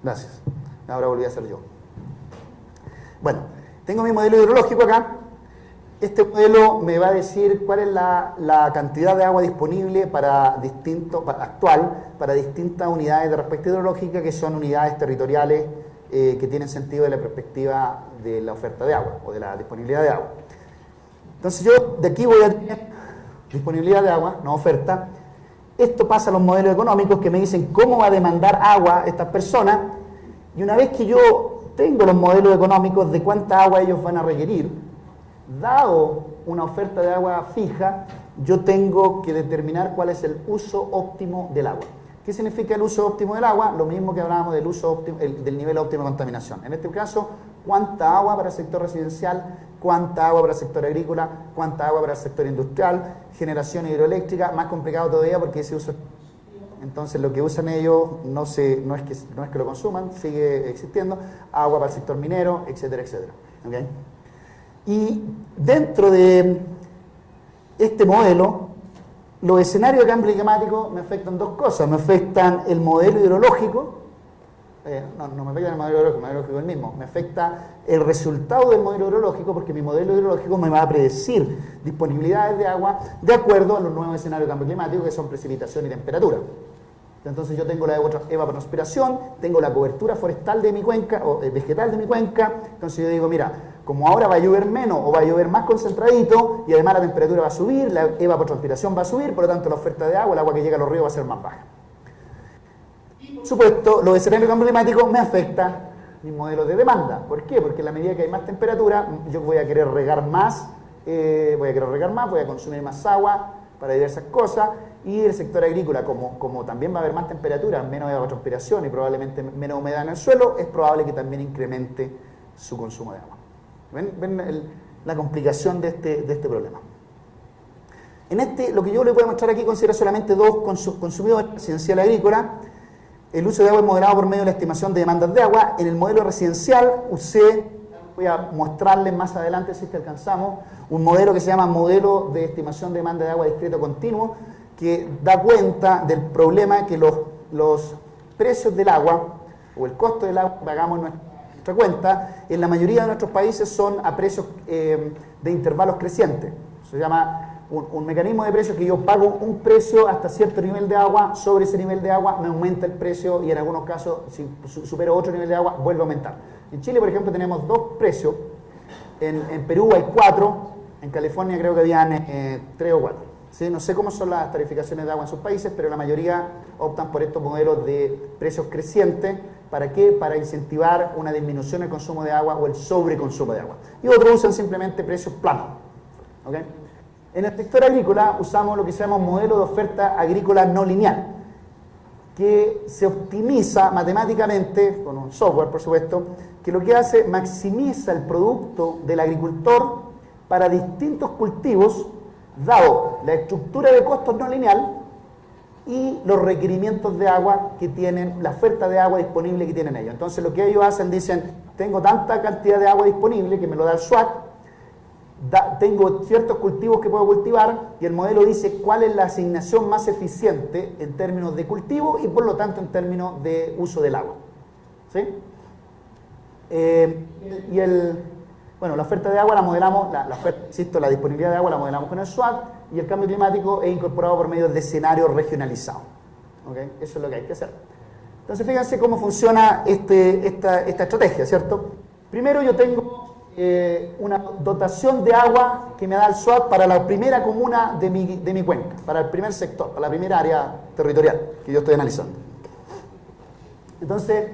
A: Gracias, ahora volví a ser yo. Bueno, tengo mi modelo hidrológico acá. Este modelo me va a decir cuál es la cantidad de agua disponible actual para distintas unidades de respuesta hidrológica, que son unidades territoriales que tienen sentido de la perspectiva de la oferta de agua o de la disponibilidad de agua. Entonces yo de aquí voy a tener disponibilidad de agua, no oferta. Esto pasa a los modelos económicos que me dicen cómo va a demandar agua estas personas, y una vez que yo tengo los modelos económicos de cuánta agua ellos van a requerir, dado una oferta de agua fija, yo tengo que determinar cuál es el uso óptimo del agua. ¿Qué significa el uso óptimo del agua? Lo mismo que hablábamos del uso óptimo, del nivel óptimo de contaminación. En este caso, cuánta agua para el sector residencial, cuánta agua para el sector agrícola, cuánta agua para el sector industrial, generación hidroeléctrica, más complicado todavía porque ese uso, entonces lo que usan ellos no es que lo consuman, sigue existiendo, agua para el sector minero, etcétera, etcétera. ¿Okay? Y dentro de este modelo, los escenarios de cambio climático me afectan 2 cosas. Me afectan el modelo hidrológico, no me afecta el modelo hidrológico es el mismo, me afecta el resultado del modelo hidrológico, porque mi modelo hidrológico me va a predecir disponibilidades de agua de acuerdo a los nuevos escenarios de cambio climático, que son precipitación y temperatura. Entonces yo tengo la evapotranspiración, tengo la cobertura forestal de mi cuenca, o vegetal de mi cuenca. Entonces yo digo, mira, como ahora va a llover menos o va a llover más concentradito, y además la temperatura va a subir, la evapotranspiración va a subir, por lo tanto la oferta de agua, el agua que llega a los ríos va a ser más baja. Y por supuesto, los escenarios de cambio climático me afectan mis modelos de demanda. ¿Por qué? Porque a la medida que hay más temperatura, yo voy a querer regar más, voy a consumir más agua para diversas cosas, y el sector agrícola, como también va a haber más temperatura, menos evapotranspiración y probablemente menos humedad en el suelo, es probable que también incremente su consumo de agua. ¿Ven la complicación de este problema? Lo que yo les voy a mostrar aquí considera solamente 2 consumidores, residencial y agrícola. El uso de agua es modelado por medio de la estimación de demandas de agua. En el modelo residencial voy a mostrarles más adelante, si es que alcanzamos, un modelo que se llama modelo de estimación de demanda de agua discreto continuo, que da cuenta del problema que los precios del agua o el costo del agua que pagamos en nuestra cuenta, en la mayoría de nuestros países son a precios de intervalos crecientes. Se llama un mecanismo de precios que yo pago un precio hasta cierto nivel de agua, sobre ese nivel de agua me aumenta el precio, y en algunos casos, si supero otro nivel de agua, vuelve a aumentar. En Chile, por ejemplo, tenemos 2 precios, en Perú hay 4, en California creo que habían 3 o 4. ¿Sí? No sé cómo son las tarificaciones de agua en sus países, pero la mayoría optan por estos modelos de precios crecientes. ¿Para qué? Para incentivar una disminución del consumo de agua o el sobreconsumo de agua. Y otros usan simplemente precios planos. ¿Okay? En el sector agrícola usamos lo que se llama un modelo de oferta agrícola no lineal, que se optimiza matemáticamente, con un software por supuesto, que lo que hace, maximiza el producto del agricultor para distintos cultivos, dado la estructura de costos no lineal y los requerimientos de agua que tienen, la oferta de agua disponible que tienen ellos. Entonces lo que ellos hacen, dicen, tengo tanta cantidad de agua disponible que me lo da el SWAT, tengo ciertos cultivos que puedo cultivar, y el modelo dice cuál es la asignación más eficiente en términos de cultivo y por lo tanto en términos de uso del agua. ¿Sí? La oferta de agua la modelamos, la disponibilidad de agua la modelamos con el SWAT, y el cambio climático es incorporado por medio de escenarios regionalizados. ¿Okay? Eso es lo que hay que hacer. Entonces fíjense cómo funciona esta estrategia, ¿cierto? Primero yo tengo una dotación de agua que me da el SWAT para la primera comuna de mi cuenca, para el primer sector, para la primera área territorial que yo estoy analizando. Entonces,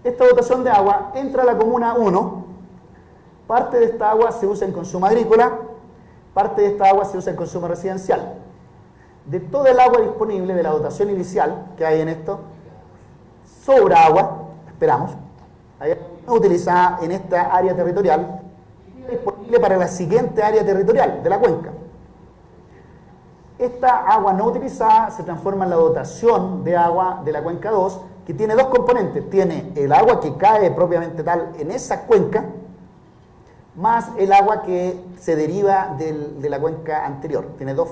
A: esta dotación de agua entra a la comuna 1, parte de esta agua se usa en consumo agrícola, parte de esta agua se usa en consumo residencial. De toda el agua disponible de la dotación inicial que hay en esto, sobra agua, esperamos, hay no utilizada en esta área territorial, disponible para la siguiente área territorial de la cuenca. Esta agua no utilizada se transforma en la dotación de agua de la cuenca 2, que tiene dos componentes. Tiene el agua que cae propiamente tal en esa cuenca, más el agua que se deriva de la cuenca anterior. Tiene dos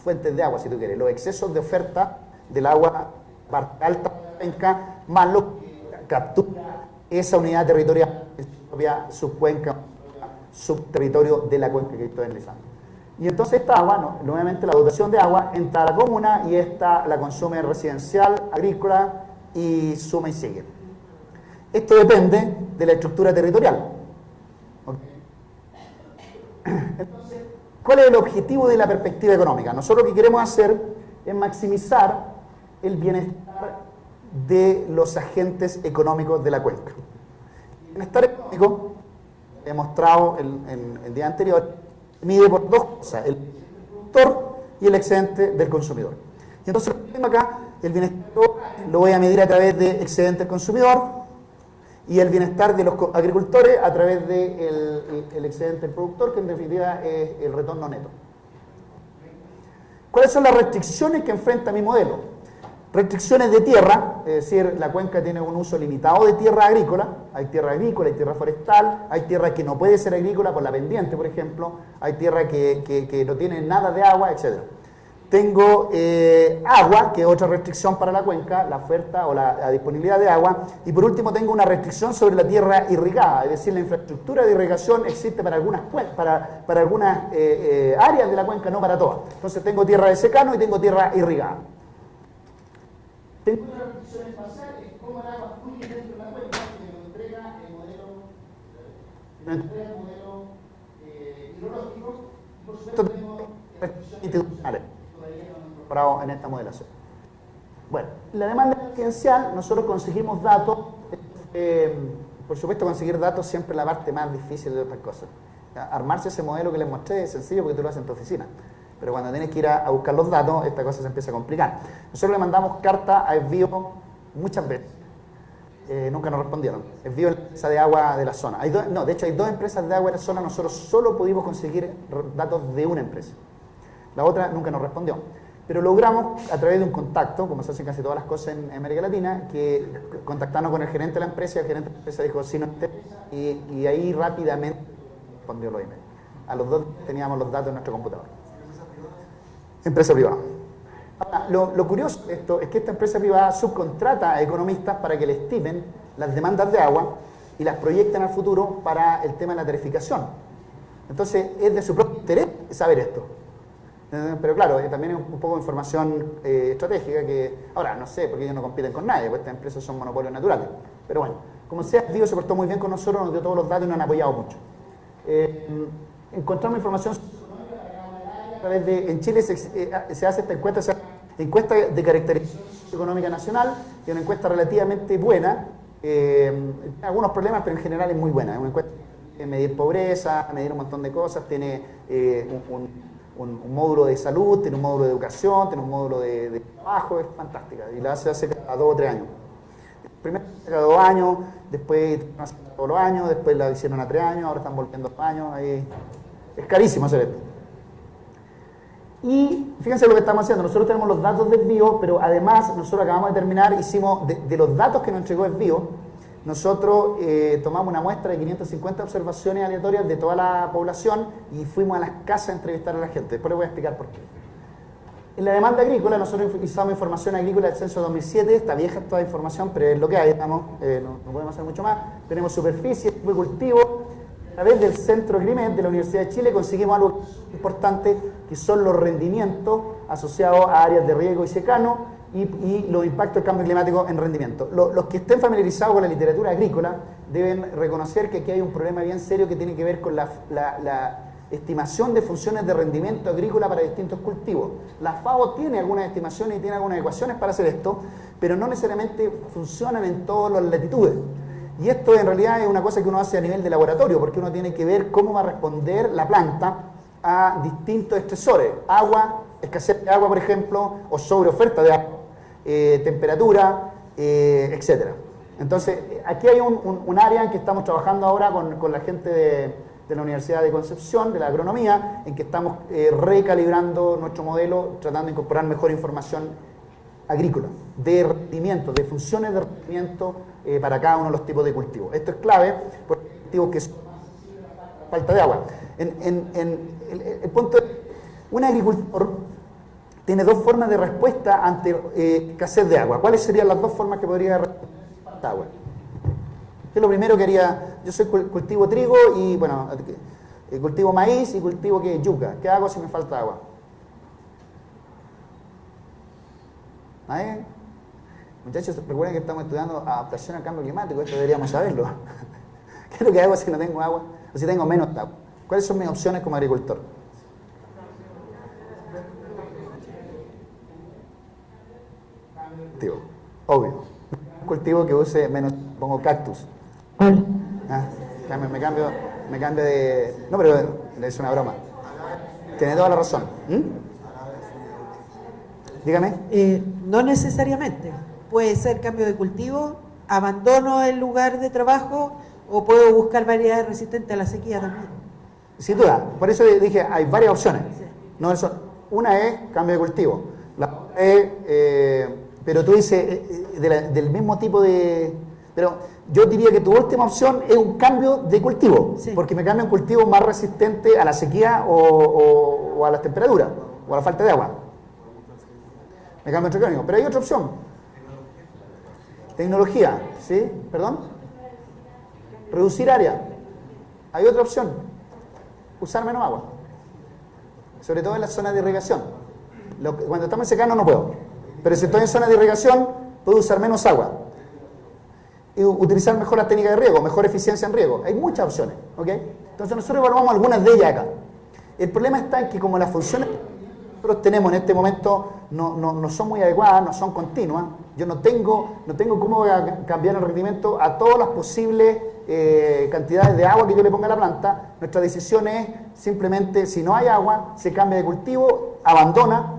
A: fuentes de agua, si tú quieres. Los excesos de oferta del agua parte alta de la cuenca, más lo que captura esa unidad territorial en su propia subcuenca, subterritorio de la cuenca que estoy analizando. Y entonces esta agua, nuevamente la dotación de agua, entra a la comuna y esta la consume residencial, agrícola y suma y sigue. Esto depende de la estructura territorial. Entonces, ¿cuál es el objetivo de la perspectiva económica? Nosotros lo que queremos hacer es maximizar el bienestar de los agentes económicos de la cuenca. El bienestar económico, he mostrado el día anterior, mide por dos cosas, el productor y el excedente del consumidor. Y entonces lo que tengo acá, el bienestar lo voy a medir a través del excedente del consumidor y el bienestar de los agricultores a través del excedente del productor, que en definitiva es el retorno neto. ¿Cuáles son las restricciones que enfrenta mi modelo? Restricciones de tierra, es decir, la cuenca tiene un uso limitado de tierra agrícola, hay tierra agrícola, hay tierra forestal, hay tierra que no puede ser agrícola por la pendiente, por ejemplo, hay tierra que no tiene nada de agua, etc. Tengo agua, que es otra restricción para la cuenca, la oferta o la disponibilidad de agua, y por último tengo una restricción sobre la tierra irrigada, es decir, la infraestructura de irrigación existe para algunas, para algunas áreas de la cuenca, no para todas. Entonces tengo tierra de secano y tengo tierra irrigada. Tengo una restricción espacial, es cómo el agua fluye dentro de la cuenca, que me lo entrega el modelo hidrológico, y por supuesto tengo restricciones institucionales, todavía no hemos incorporado en esta modelación. Bueno, la demanda residencial, nosotros conseguimos datos, por supuesto conseguir datos siempre es la parte más difícil de otras cosas. Armarse ese modelo que les mostré es sencillo porque tú lo haces en tu oficina. Pero cuando tienes que ir a buscar los datos, esta cosa se empieza a complicar. Nosotros le mandamos carta a Esbio muchas veces. Nunca nos respondieron. Esbio es la empresa de agua de la zona. De hecho hay dos empresas de agua de la zona. Nosotros solo pudimos conseguir datos de una empresa. La otra nunca nos respondió. Pero logramos, a través de un contacto, como se hacen casi todas las cosas en América Latina, que contactarnos con el gerente de la empresa, y el gerente de la empresa dijo, sí, no interesa, y ahí rápidamente respondió los emails. A los dos teníamos los datos en nuestro computador. Empresa privada. Ahora, lo curioso de esto es que esta empresa privada subcontrata a economistas para que le estimen las demandas de agua y las proyecten al futuro para el tema de la tarificación. Entonces, es de su propio interés saber esto. Pero claro, también es un poco de información estratégica que, ahora, no sé, porque ellos no compiten con nadie, pues estas empresas son monopolios naturales. Pero bueno, como sea, Dios se portó muy bien con nosotros, nos dio todos los datos y nos han apoyado mucho. Encontramos información a través de, en Chile se hace esta encuesta de caracterización económica nacional, que es una encuesta relativamente buena, tiene algunos problemas, pero en general es muy buena. Es una encuesta de medir pobreza, medir un montón de cosas, tiene un módulo de salud, tiene un módulo de educación, tiene un módulo de trabajo, es fantástica, y la hace cada 2 o 3 años. Primero cada 2 años, después todos los años, después la hicieron a 3 años, ahora están volviendo a años, ahí es carísimo hacer esto. Y fíjense lo que estamos haciendo, nosotros tenemos los datos de Esbio, pero además nosotros acabamos de terminar, hicimos, de los datos que nos entregó Esbio, nosotros tomamos una muestra de 550 observaciones aleatorias de toda la población y fuimos a las casas a entrevistar a la gente. Después les voy a explicar por qué. En la demanda agrícola, nosotros utilizamos información agrícola del censo 2007, está vieja toda la información, pero es lo que hay, no podemos hacer mucho más. Tenemos superficie, tipo de cultivo. A través del Centro GRIMED de la Universidad de Chile conseguimos algo importante, que son los rendimientos asociados a áreas de riego y secano y los impactos del cambio climático en rendimiento. Los que estén familiarizados con la literatura agrícola deben reconocer que aquí hay un problema bien serio que tiene que ver con la estimación de funciones de rendimiento agrícola para distintos cultivos. La FAO tiene algunas estimaciones y tiene algunas ecuaciones para hacer esto, pero no necesariamente funcionan en todas las latitudes. Y esto en realidad es una cosa que uno hace a nivel de laboratorio, porque uno tiene que ver cómo va a responder la planta a distintos estresores. Agua, escasez de agua, por ejemplo, o sobreoferta de agua, temperatura, etc. Entonces, aquí hay un área en que estamos trabajando ahora con la gente de la Universidad de Concepción, de la agronomía, en que estamos recalibrando nuestro modelo, tratando de incorporar mejor información agrícola, de rendimiento, de funciones de rendimiento para cada uno de los tipos de cultivos. Esto es clave porque hay cultivos que son falta de agua. El punto es, un agricultor tiene dos formas de respuesta ante escasez de agua. ¿Cuáles serían las dos formas que podría responder falta de agua? ¿Qué es lo primero que haría? Yo soy cultivo trigo y, bueno, cultivo maíz y cultivo yuca. ¿Qué hago si me falta agua? ¿Nadie? Muchachos, recuerden que estamos estudiando adaptación al cambio climático, esto deberíamos saberlo. ¿Qué es lo que hago si no tengo agua? O si tengo menos agua. ¿Cuáles son mis opciones como agricultor? Cultivo, obvio. Un cultivo que use menos, pongo cactus.
E: Hola.
A: Me cambio de... No, pero es una broma. Tiene toda la razón. Dígame.
E: No necesariamente. Puede ser cambio de cultivo, abandono el lugar de trabajo o puedo buscar variedades resistentes a la sequía también.
A: Sin duda. Por eso dije, hay varias opciones.
E: Sí.
A: No, una es cambio de cultivo. La otra es... pero tú dices del mismo tipo de... Pero yo diría que tu última opción es un cambio de cultivo,
E: sí,
A: porque me cambia un cultivo más resistente a la sequía o a las temperaturas, o a la falta de agua. Me cambio otro cambio. Pero hay otra opción. Tecnología, ¿sí? ¿Perdón? Reducir área. Hay otra opción. Usar menos agua. Sobre todo en las zonas de irrigación. Cuando estamos en secano no puedo. Pero si estoy en zona de irrigación, puedo usar menos agua. Y utilizar mejor la técnica de riego, mejor eficiencia en riego. Hay muchas opciones, ¿ok? Entonces nosotros evaluamos algunas de ellas acá. El problema está en que como las funciones que nosotros tenemos en este momento no son muy adecuadas, no son continuas, yo no tengo cómo cambiar el rendimiento a todas las posibles cantidades de agua que yo le ponga a la planta. Nuestra decisión es simplemente, si no hay agua, se cambia de cultivo, abandona.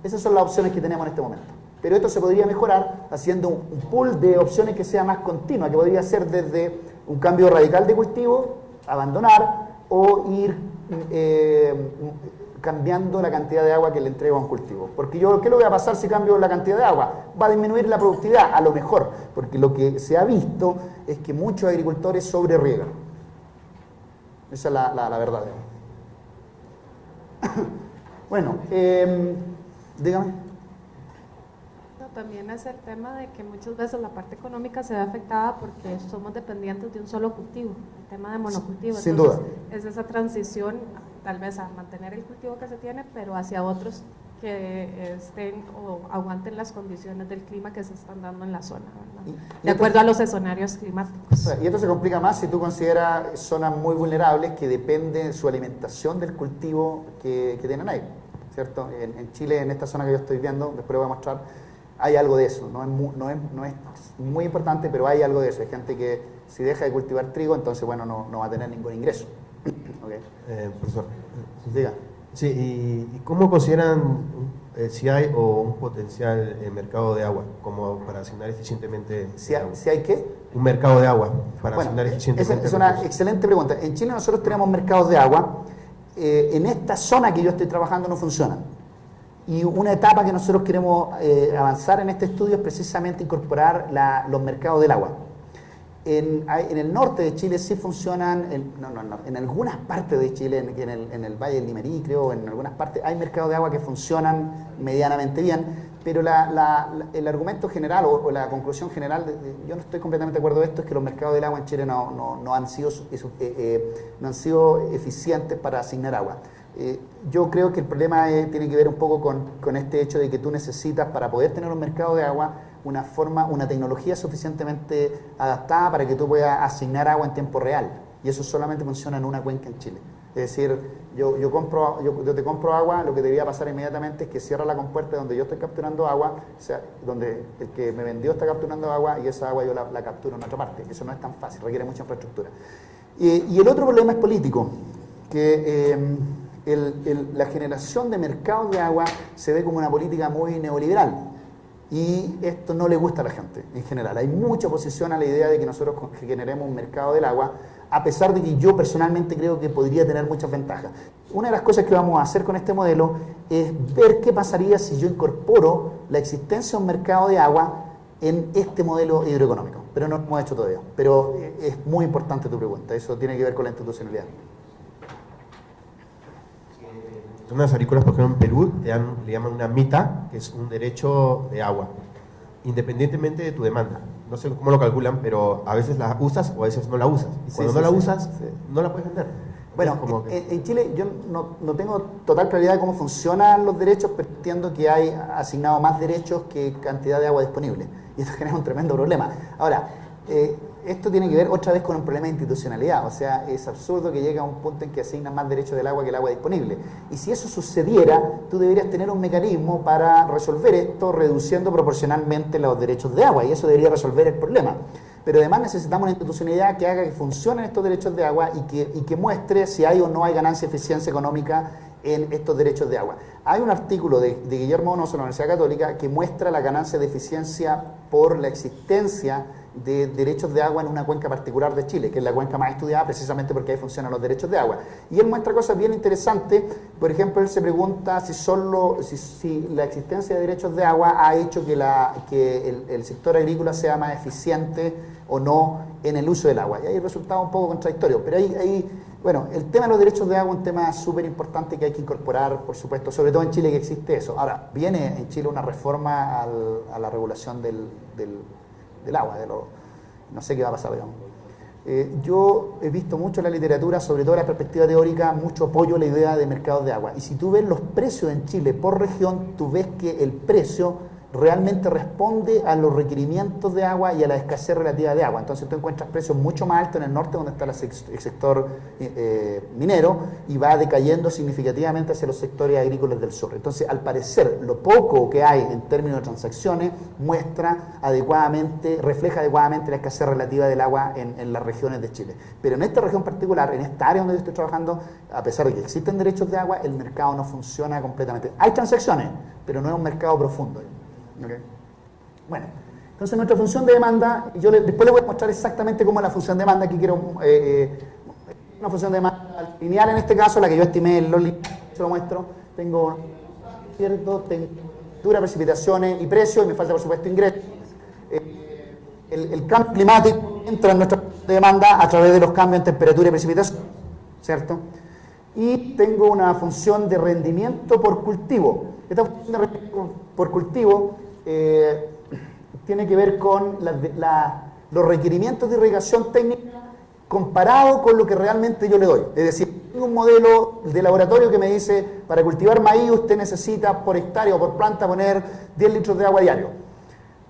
A: Esas son las opciones que tenemos en este momento. Pero esto se podría mejorar haciendo un pool de opciones que sea más continua, que podría ser desde un cambio radical de cultivo, abandonar, o ir cambiando la cantidad de agua que le entrego a un cultivo. Porque ¿qué es lo que va a pasar si cambio la cantidad de agua? Va a disminuir la productividad, a lo mejor, porque lo que se ha visto es que muchos agricultores sobrerriegan. Esa es la verdad. Bueno, dígame.
B: También es el tema de que muchas veces la parte económica se ve afectada porque somos dependientes de un solo cultivo, el tema de monocultivo.
A: Sin
B: Entonces,
A: duda.
B: es esa transición tal vez a mantener el cultivo que se tiene, pero hacia otros que estén o aguanten las condiciones del clima que se están dando en la zona, ¿verdad? De acuerdo a los escenarios climáticos.
A: Y esto se complica más si tú consideras zonas muy vulnerables que dependen su alimentación del cultivo que tienen ahí, ¿cierto? En Chile, en esta zona que yo estoy viendo, después voy a mostrar, hay algo de eso. No es muy importante, pero hay algo de eso. Hay gente que si deja de cultivar trigo, entonces, bueno, no va a tener ningún ingreso. Okay.
F: Profesor.
A: Diga.
F: Sí, ¿y cómo consideran si hay un potencial mercado de agua como para asignar eficientemente?
A: ¿Si hay qué?
F: Un mercado de agua para
A: Bueno,
F: asignar eficientemente.
A: esa es una excelente pregunta. En Chile nosotros tenemos mercados de agua. En esta zona que yo estoy trabajando no funcionan. Y una etapa que nosotros queremos avanzar en este estudio es precisamente incorporar los mercados del agua. En el norte de Chile sí funcionan, en algunas partes de Chile, en el Valle del Limerí, creo, en algunas partes hay mercados de agua que funcionan medianamente bien, pero el argumento general o la conclusión general, yo no estoy completamente de acuerdo de esto, es que los mercados del agua en Chile no han sido eficientes para asignar agua. Yo creo que el problema tiene que ver un poco con este hecho de que tú necesitas, para poder tener un mercado de agua, una tecnología suficientemente adaptada para que tú puedas asignar agua en tiempo real. Y eso solamente funciona en una cuenca en Chile. Es decir, yo te compro agua, lo que debería pasar inmediatamente es que cierra la compuerta donde yo estoy capturando agua, o sea, donde el que me vendió está capturando agua y esa agua yo la capturo en otra parte. Eso no es tan fácil, requiere mucha infraestructura. Y el otro problema es político, que la generación de mercados de agua se ve como una política muy neoliberal. Y esto no le gusta a la gente en general. Hay mucha oposición a la idea de que nosotros generemos un mercado del agua, a pesar de que yo personalmente creo que podría tener muchas ventajas. Una de las cosas que vamos a hacer con este modelo es ver qué pasaría si yo incorporo la existencia de un mercado de agua en este modelo hidroeconómico. Pero no lo hemos hecho todavía. Pero es muy importante tu pregunta. Eso tiene que ver con la institucionalidad.
F: Zonas agrícolas, por ejemplo, en Perú, le llaman una mita, que es un derecho de agua, independientemente de tu demanda. No sé cómo lo calculan, pero a veces la usas o a veces no la usas. Y cuando no la usas, no la puedes vender.
A: Bueno, en Chile yo no tengo total claridad de cómo funcionan los derechos, pero entiendo que hay asignado más derechos que cantidad de agua disponible. Y esto genera un tremendo problema. Ahora, esto tiene que ver otra vez con un problema de institucionalidad. O sea, es absurdo que llegue a un punto en que asignan más derechos del agua que el agua disponible. Y si eso sucediera, tú deberías tener un mecanismo para resolver esto reduciendo proporcionalmente los derechos de agua. Y eso debería resolver el problema. Pero además necesitamos una institucionalidad que haga que funcionen estos derechos de agua y que muestre si hay o no hay ganancia de eficiencia económica en estos derechos de agua. Hay un artículo de Guillermo Donoso de la Universidad Católica que muestra la ganancia de eficiencia por la existencia de derechos de agua en una cuenca particular de Chile, que es la cuenca más estudiada precisamente porque ahí funcionan los derechos de agua. Y él muestra cosas bien interesantes. Por ejemplo, él se pregunta si la existencia de derechos de agua ha hecho que el sector agrícola sea más eficiente o no en el uso del agua. Y hay resultados un poco contradictorios, pero bueno, el tema de los derechos de agua es un tema súper importante que hay que incorporar, por supuesto, sobre todo en Chile que existe eso. Ahora, viene en Chile una reforma a la regulación del agua, no sé qué va a pasar, digamos. Yo he visto mucho en la literatura, sobre todo en la perspectiva teórica, mucho apoyo a la idea de mercados de agua. Y si tú ves los precios en Chile por región, tú ves que el precio realmente responde a los requerimientos de agua y a la escasez relativa de agua. Entonces tú encuentras precios mucho más altos en el norte, donde está el sector minero, y va decayendo significativamente hacia los sectores agrícolas del sur. Entonces, al parecer, lo poco que hay en términos de transacciones refleja adecuadamente la escasez relativa del agua en las regiones de Chile. Pero en esta región particular, en esta área donde yo estoy trabajando, a pesar de que existen derechos de agua, el mercado no funciona completamente. Hay transacciones, pero no es un mercado profundo. Okay. Bueno, entonces nuestra función de demanda, después les voy a mostrar exactamente cómo es la función de demanda. Aquí quiero una función de demanda lineal, en este caso, la que yo estimé en los lineales, se lo muestro. Tengo temperatura, precipitaciones y precios, y me falta por supuesto ingresos. El cambio climático entra en nuestra función de demanda a través de los cambios en temperatura y precipitación, ¿cierto? Y tengo una función de rendimiento por cultivo. Esta función de rendimiento por cultivo tiene que ver con los requerimientos de irrigación técnica comparado con lo que realmente yo le doy. Es decir, tengo un modelo de laboratorio que me dice, para cultivar maíz usted necesita por hectárea o por planta poner 10 litros de agua diario.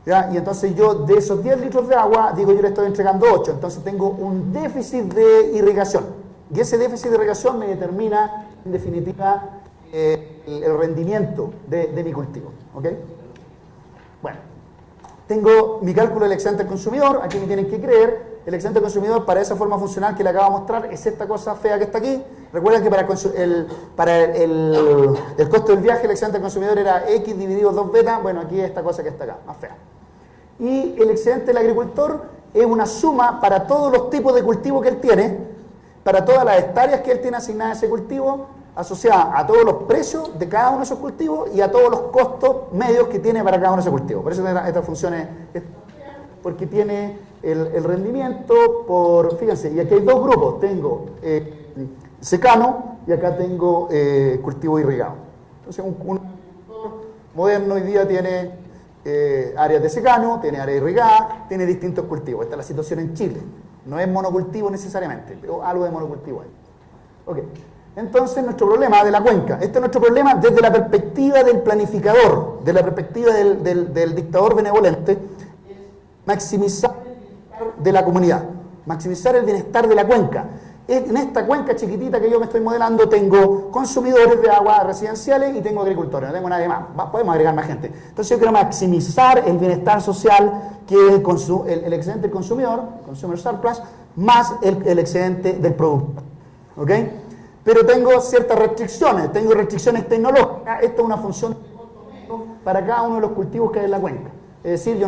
A: ¿Ya? Y entonces yo de esos 10 litros de agua, digo, yo le estoy entregando 8, entonces tengo un déficit de irrigación. Y ese déficit de irrigación me determina, en definitiva, el rendimiento de mi cultivo. ¿Ok? Bueno, tengo mi cálculo del excedente del consumidor. Aquí me tienen que creer. El excedente del consumidor, para esa forma funcional que le acabo de mostrar, es esta cosa fea que está aquí. Recuerden que para el costo del viaje, el excedente del consumidor era X dividido 2 beta. Bueno, aquí es esta cosa que está acá, más fea. Y el excedente del agricultor es una suma para todos los tipos de cultivo que él tiene, para todas las hectáreas que él tiene asignadas a ese cultivo, asociada a todos los precios de cada uno de esos cultivos y a todos los costos medios que tiene para cada uno de esos cultivos. Por eso esta función es porque tiene el rendimiento por, fíjense, y aquí hay dos grupos, tengo secano y acá tengo cultivo irrigado. Entonces un moderno hoy día tiene áreas de secano, tiene áreas irrigadas, tiene distintos cultivos. Esta es la situación en Chile. No es monocultivo necesariamente, pero algo de monocultivo hay. Ok. Entonces, nuestro problema de la cuenca, este es nuestro problema desde la perspectiva del planificador, de la perspectiva del dictador benevolente, es maximizar el bienestar de la comunidad, maximizar el bienestar de la cuenca. En esta cuenca chiquitita que yo me estoy modelando tengo consumidores de agua residenciales y tengo agricultores, no tengo nadie más, podemos agregar más gente. Entonces yo quiero maximizar el bienestar social que es el excedente del consumidor, consumer surplus, más el excedente del productor. ¿Ok? Pero tengo ciertas restricciones tecnológicas. Esto es una función para cada uno de los cultivos que hay en la cuenca. Es decir, yo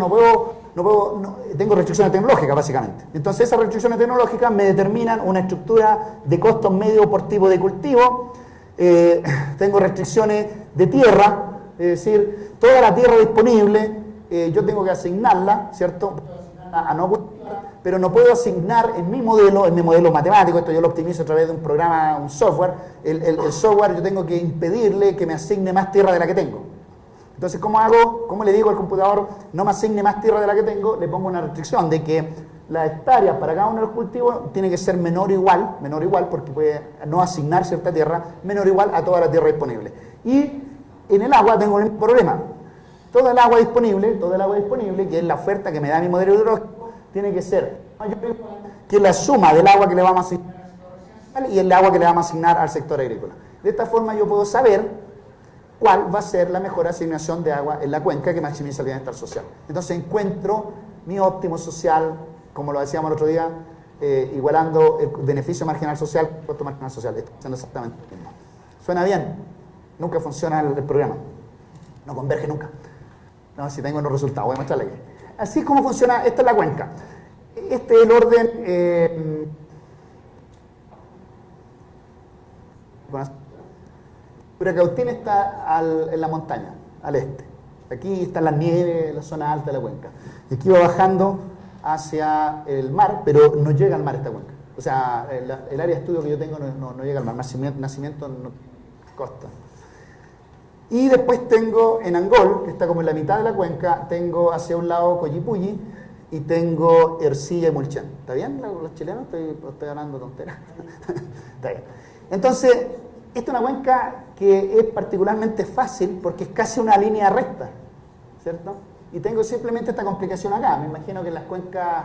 A: tengo restricciones tecnológicas básicamente. Entonces esas restricciones tecnológicas me determinan una estructura de costos medio por tipo de cultivo. Tengo restricciones de tierra, es decir, toda la tierra disponible yo tengo que asignarla, ¿cierto? A no cultivar, pero no puedo asignar en mi modelo matemático, esto yo lo optimizo a través de un programa, un software, el software yo tengo que impedirle que me asigne más tierra de la que tengo. Entonces, ¿cómo hago? ¿Cómo le digo al computador no me asigne más tierra de la que tengo? Le pongo una restricción de que las hectáreas para cada uno de los cultivos tiene que ser menor o igual, porque puede no asignar cierta tierra, menor o igual a toda la tierra disponible. Y en el agua tengo el mismo problema. Toda el agua disponible, que es la oferta que me da mi modelo hidrológico, tiene que ser mayor o igual que la suma del agua que le vamos a asignar y el agua que le vamos a asignar al sector agrícola. De esta forma yo puedo saber cuál va a ser la mejor asignación de agua en la cuenca que maximiza el bienestar social. Entonces encuentro mi óptimo social, como lo decíamos el otro día, igualando el beneficio marginal social con el costo marginal social. Estoy haciendo exactamente lo mismo. ¿Suena bien? Nunca funciona el programa. No converge nunca. No, si tengo los resultados, voy a mostrarle aquí. Así es como funciona, esta es la cuenca. Este es el orden... Curacautín está en la montaña, al este. Aquí están las nieves, la zona alta de la cuenca. Y aquí va bajando hacia el mar, pero no llega al mar esta cuenca. O sea, el área de estudio que yo tengo no llega al mar. Nacimiento no costa. Y después tengo en Angol, que está como en la mitad de la cuenca, tengo hacia un lado Coyipulli y tengo Ercilla y Mulchen. ¿Está bien los chilenos? Estoy hablando tonteras. Está bien. Entonces, esta es una cuenca que es particularmente fácil porque es casi una línea recta, ¿cierto? Y tengo simplemente esta complicación acá. Me imagino que en las cuencas,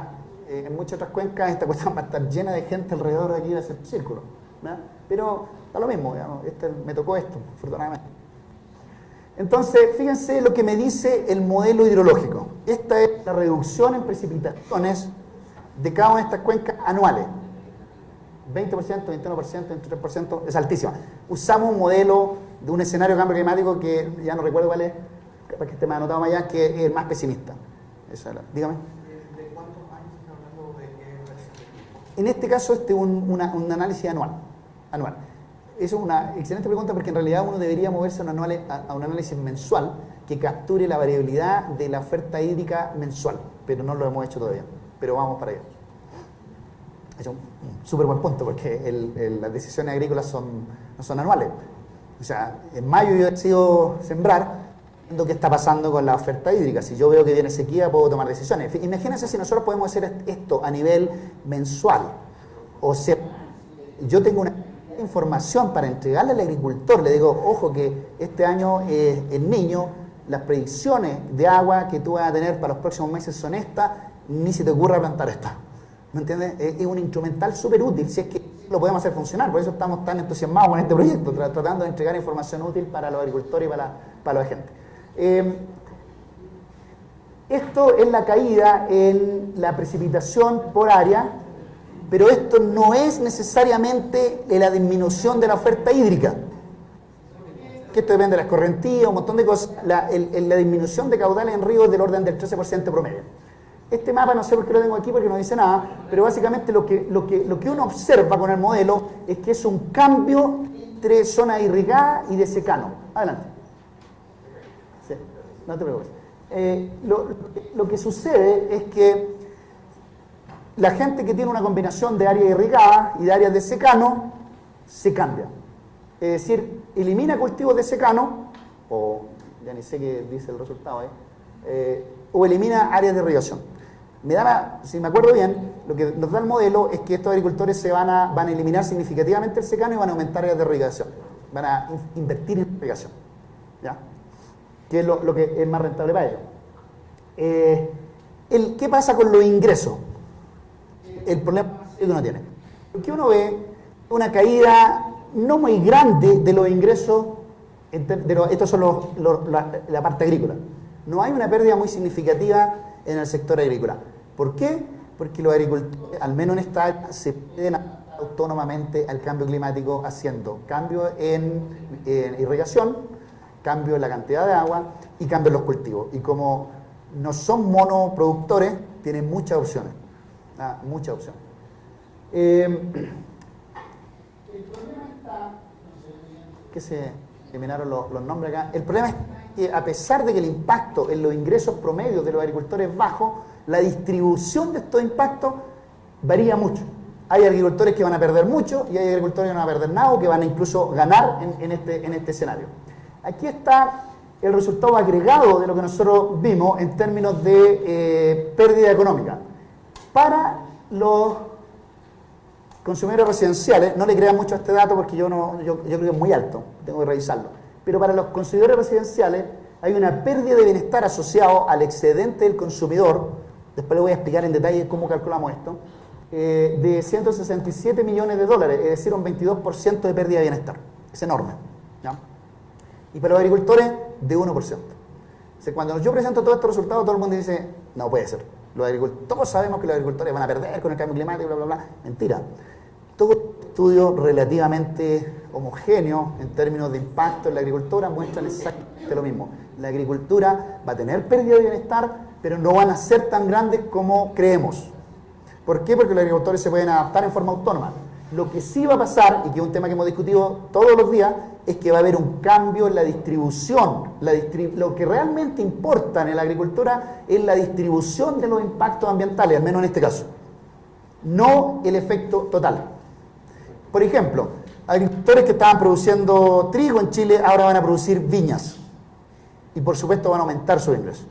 A: en muchas otras cuencas, esta cuestión va a estar llena de gente alrededor de aquí, va a ser un círculo, ¿verdad? Pero da lo mismo, digamos, me tocó esto, afortunadamente. Entonces, fíjense lo que me dice el modelo hidrológico. Esta es la reducción en precipitaciones de cada una de estas cuencas anuales. 20%, 21%, 23%, es altísima. Usamos un modelo de un escenario de cambio climático que ya no recuerdo cuál es, para que esté más anotado más allá, que es el más pesimista. Dígame.
C: ¿De cuántos años está hablando de qué?
A: En este caso, un análisis anual. Eso es una excelente pregunta porque en realidad uno debería moverse a un análisis mensual que capture la variabilidad de la oferta hídrica mensual, pero no lo hemos hecho todavía, pero vamos para allá. Es un súper buen punto porque las decisiones agrícolas no son anuales. O sea, en mayo yo decido sembrar, viendo qué está pasando con la oferta hídrica. Si yo veo que viene sequía, puedo tomar decisiones. Imagínense si nosotros podemos hacer esto a nivel mensual. O sea, yo tengo una información para entregarle al agricultor, le digo, ojo que este año el niño, las predicciones de agua que tú vas a tener para los próximos meses son estas, ni se te ocurra plantar esta. ¿Me entiendes? Es un instrumental súper útil, si es que lo podemos hacer funcionar, por eso estamos tan entusiasmados con este proyecto, tratando de entregar información útil para los agricultores y para la gente. Esto es la caída en la precipitación por área, pero esto no es necesariamente la disminución de la oferta hídrica, que esto depende de las correntías, un montón de cosas. La disminución de caudales en ríos es del orden del 13% promedio. Este mapa no sé por qué lo tengo aquí porque no dice nada, pero básicamente lo que uno observa con el modelo es que es un cambio entre zona irrigada y de secano. Adelante. Sí, no te preocupes. Lo que sucede es que la gente que tiene una combinación de área irrigada y de áreas de secano se cambia. Es decir, elimina cultivos de secano, o ya ni sé qué dice el resultado ahí, o elimina áreas de irrigación. Si me acuerdo bien, lo que nos da el modelo es que estos agricultores van a eliminar significativamente el secano y van a aumentar áreas de irrigación. Van a invertir en irrigación. ¿Ya? Que es lo que es más rentable para ellos. ¿Qué pasa con los ingresos? El problema que uno tiene. Lo que uno ve es una caída no muy grande de los ingresos, estos son la parte agrícola. No hay una pérdida muy significativa en el sector agrícola. ¿Por qué? Porque los agricultores, al menos en esta área, se pueden adaptar autónomamente al cambio climático haciendo cambio en irrigación, cambio en la cantidad de agua y cambio en los cultivos. Y como no son monoproductores, tienen muchas opciones. Muchas opciones. El problema está, que se eliminaron los nombres acá, el problema es que a pesar de que el impacto en los ingresos promedios de los agricultores es bajo, la distribución de estos impactos varía mucho. Hay agricultores que van a perder mucho y hay agricultores que no van a perder nada o que van a incluso ganar en este escenario. Aquí está el resultado agregado de lo que nosotros vimos en términos de pérdida económica. Para los consumidores residenciales, no le crean mucho a este dato porque yo creo que es muy alto, tengo que revisarlo, pero para los consumidores residenciales hay una pérdida de bienestar asociado al excedente del consumidor, después le voy a explicar en detalle cómo calculamos esto, de 167 millones de dólares, es decir, un 22% de pérdida de bienestar. Es enorme, ¿ya? Y para los agricultores, de 1%. O sea, cuando yo presento todos estos resultados, todo el mundo dice, no puede ser. Todos sabemos que los agricultores van a perder con el cambio climático, bla, bla, bla. Mentira. Todo estudio relativamente homogéneo en términos de impacto en la agricultura muestran exactamente lo mismo. La agricultura va a tener pérdida de bienestar, pero no van a ser tan grandes como creemos. ¿Por qué? Porque los agricultores se pueden adaptar en forma autónoma. Lo que sí va a pasar, y que es un tema que hemos discutido todos los días, es que va a haber un cambio en la distribución. Lo que realmente importa en la agricultura es la distribución de los impactos ambientales, al menos en este caso. No el efecto total. Por ejemplo, agricultores que estaban produciendo trigo en Chile ahora van a producir viñas. Y por supuesto van a aumentar su ingreso.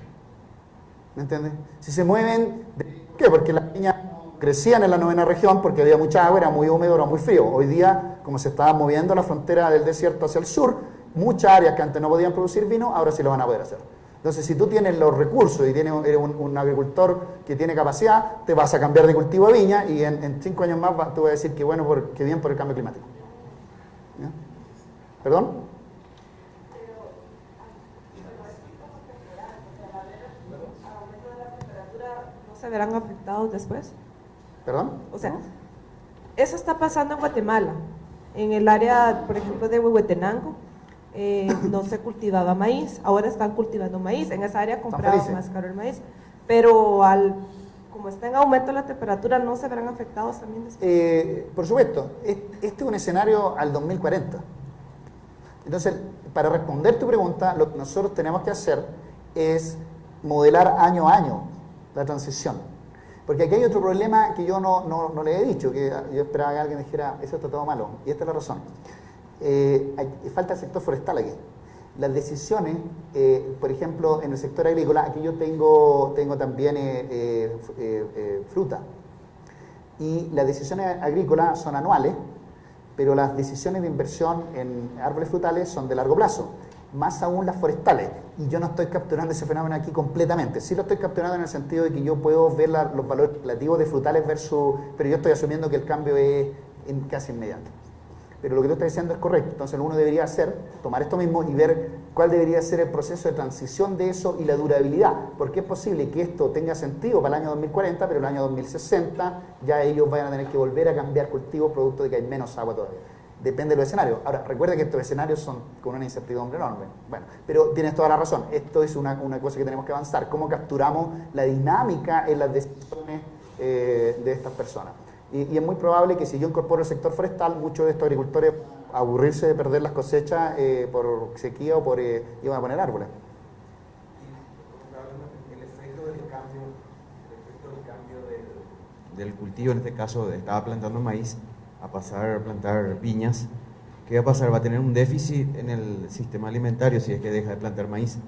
A: ¿Me entiendes? Si se mueven, ¿por qué? Porque las viñas crecían en la 9ª región porque había mucha agua, era muy húmedo, era muy frío. Hoy día, como se estaba moviendo la frontera del desierto hacia el sur, muchas áreas que antes no podían producir vino, ahora sí lo van a poder hacer. Entonces, si tú tienes los recursos y eres un agricultor que tiene capacidad, te vas a cambiar de cultivo a viña y en 5 años más tú vas a decir que bueno, que bien por el cambio climático. ¿Ya? ¿Perdón?
G: ¿Se verán afectados después?
A: ¿Perdón?
G: O sea,
A: ¿no?
G: Eso está pasando en Guatemala. En el área, por ejemplo, de Huehuetenango, no se cultivaba maíz, ahora están cultivando maíz. En esa área compraban más caro el maíz. Pero como está en aumento la temperatura, ¿no se verán afectados también después?
A: Por supuesto, este es un escenario al 2040. Entonces, para responder tu pregunta, lo que nosotros tenemos que hacer es modelar año a año la transición. Porque aquí hay otro problema que yo no le he dicho, que yo esperaba que alguien dijera, eso está todo malo, y esta es la razón. Falta el sector forestal aquí. Las decisiones, por ejemplo, en el sector agrícola, aquí yo tengo también fruta. Y las decisiones agrícolas son anuales, pero las decisiones de inversión en árboles frutales son de largo plazo. Más aún las forestales, y yo no estoy capturando ese fenómeno aquí completamente, sí lo estoy capturando en el sentido de que yo puedo ver los valores relativos de frutales pero yo estoy asumiendo que el cambio es casi inmediato. Pero lo que tú estás diciendo es correcto, entonces uno debería tomar esto mismo y ver cuál debería ser el proceso de transición de eso y la durabilidad, porque es posible que esto tenga sentido para el año 2040, pero el año 2060 ya ellos vayan a tener que volver a cambiar cultivos producto de que hay menos agua todavía. Depende de los escenarios. Ahora, recuerda que estos escenarios son con una incertidumbre enorme. Bueno, pero tienes toda la razón. Esto es una cosa que tenemos que avanzar. ¿Cómo capturamos la dinámica en las decisiones de estas personas? Y es muy probable que si yo incorporo el sector forestal, muchos de estos agricultores aburrirse de perder las cosechas por sequía o y van a poner árboles.
D: El efecto del cambio del cultivo, en este caso estaba plantando maíz, a pasar a plantar viñas, ¿qué va a pasar? Va a tener un déficit en el sistema alimentario si es que deja de plantar maíz.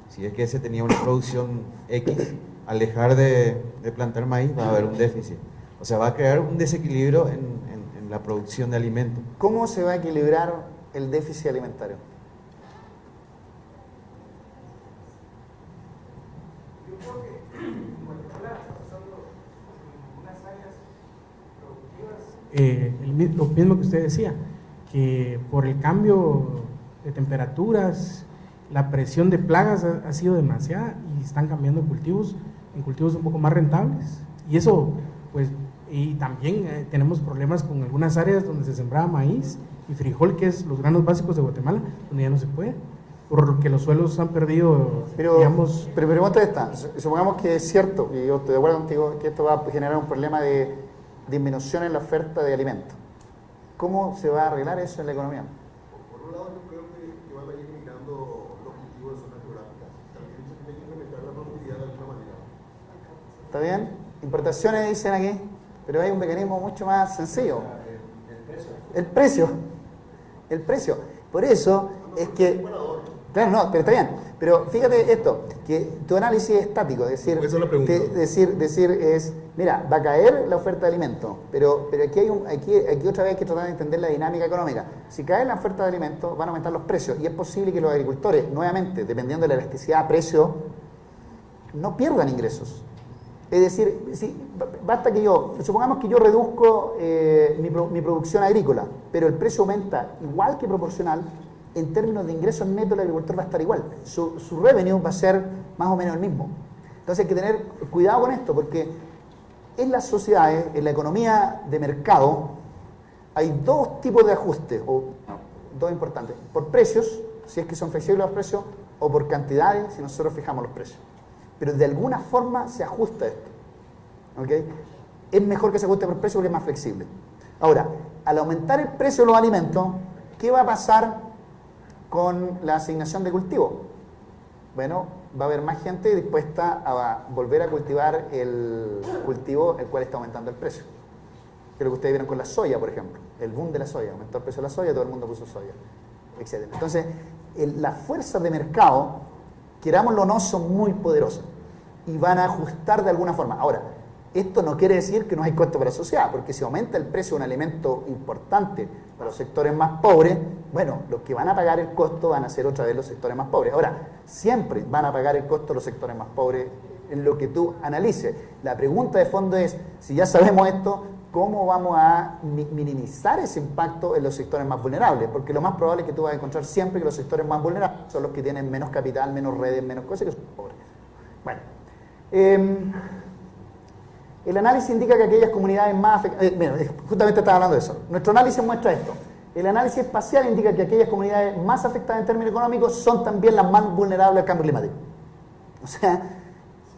D: Si es que se tenía una producción X, al dejar de plantar maíz va a haber un déficit. O sea, va a crear un desequilibrio en la producción de alimentos.
A: ¿Cómo se va a equilibrar el déficit alimentario?
C: Yo creo que en Guatemala está pasando unas áreas productivas.
H: Lo mismo que usted decía, que por el cambio de temperaturas, la presión de plagas ha sido demasiada y están cambiando cultivos en cultivos un poco más rentables. Y eso, pues, y también tenemos problemas con algunas áreas donde se sembraba maíz y frijol, que es los granos básicos de Guatemala, donde ya no se puede. porque los suelos han perdido,
A: Pero,
H: digamos...
A: pero pregunta esta, supongamos que es cierto, y yo estoy de acuerdo contigo, que esto va a generar un problema de disminución en la oferta de alimentos. ¿Cómo se va a arreglar eso en la economía?
I: Por un lado, yo creo que van a ir migrando los cultivos de zonas geográficas. También se tiene que incrementar la productividad de alguna manera.
A: ¿Está bien? Importaciones dicen aquí, pero hay un mecanismo mucho más sencillo. El precio. El precio. Por eso es que... Claro, no, pero está bien. Pero fíjate esto, que tu análisis es estático, es decir,
I: Esa es la pregunta.
A: decir es, mira, va a caer la oferta de alimentos, pero aquí aquí otra vez hay que tratar de entender la dinámica económica. Si cae la oferta de alimentos, van a aumentar los precios, y es posible que los agricultores, nuevamente, dependiendo de la elasticidad a precio, no pierdan ingresos. Es decir, si, basta que supongamos que yo reduzco mi producción agrícola, pero el precio aumenta igual que proporcional, en términos de ingresos netos el agricultor va a estar igual. Su revenue va a ser más o menos el mismo. Entonces hay que tener cuidado con esto, porque en las sociedades, en la economía de mercado, hay dos tipos de ajustes, o dos importantes. Por precios, si es que son flexibles los precios, o por cantidades, si nosotros fijamos los precios. Pero de alguna forma se ajusta esto. ¿Okay? Es mejor que se ajuste por precio porque es más flexible. Ahora, al aumentar el precio de los alimentos, ¿qué va a pasar con la asignación de cultivo? Bueno, va a haber más gente dispuesta a volver a cultivar el cultivo el cual está aumentando el precio. Que es lo que ustedes vieron con la soya, por ejemplo. El boom de la soya, aumentó el precio de la soya, todo el mundo puso soya, etc. Entonces, las fuerzas de mercado, querámoslo o no, son muy poderosas y van a ajustar de alguna forma. Ahora, esto no quiere decir que no hay costo para la sociedad, porque si aumenta el precio de un alimento importante para los sectores más pobres, bueno, los que van a pagar el costo van a ser otra vez los sectores más pobres. Ahora, siempre van a pagar el costo los sectores más pobres en lo que tú analices. La pregunta de fondo es, si ya sabemos esto, ¿cómo vamos a minimizar ese impacto en los sectores más vulnerables? Porque lo más probable es que tú vas a encontrar siempre que los sectores más vulnerables son los que tienen menos capital, menos redes, menos cosas, que son pobres. Bueno, el análisis indica que aquellas comunidades más afectadas... justamente estaba hablando de eso. Nuestro análisis muestra esto. El análisis espacial indica que aquellas comunidades más afectadas en términos económicos son también las más vulnerables al cambio climático. O sea,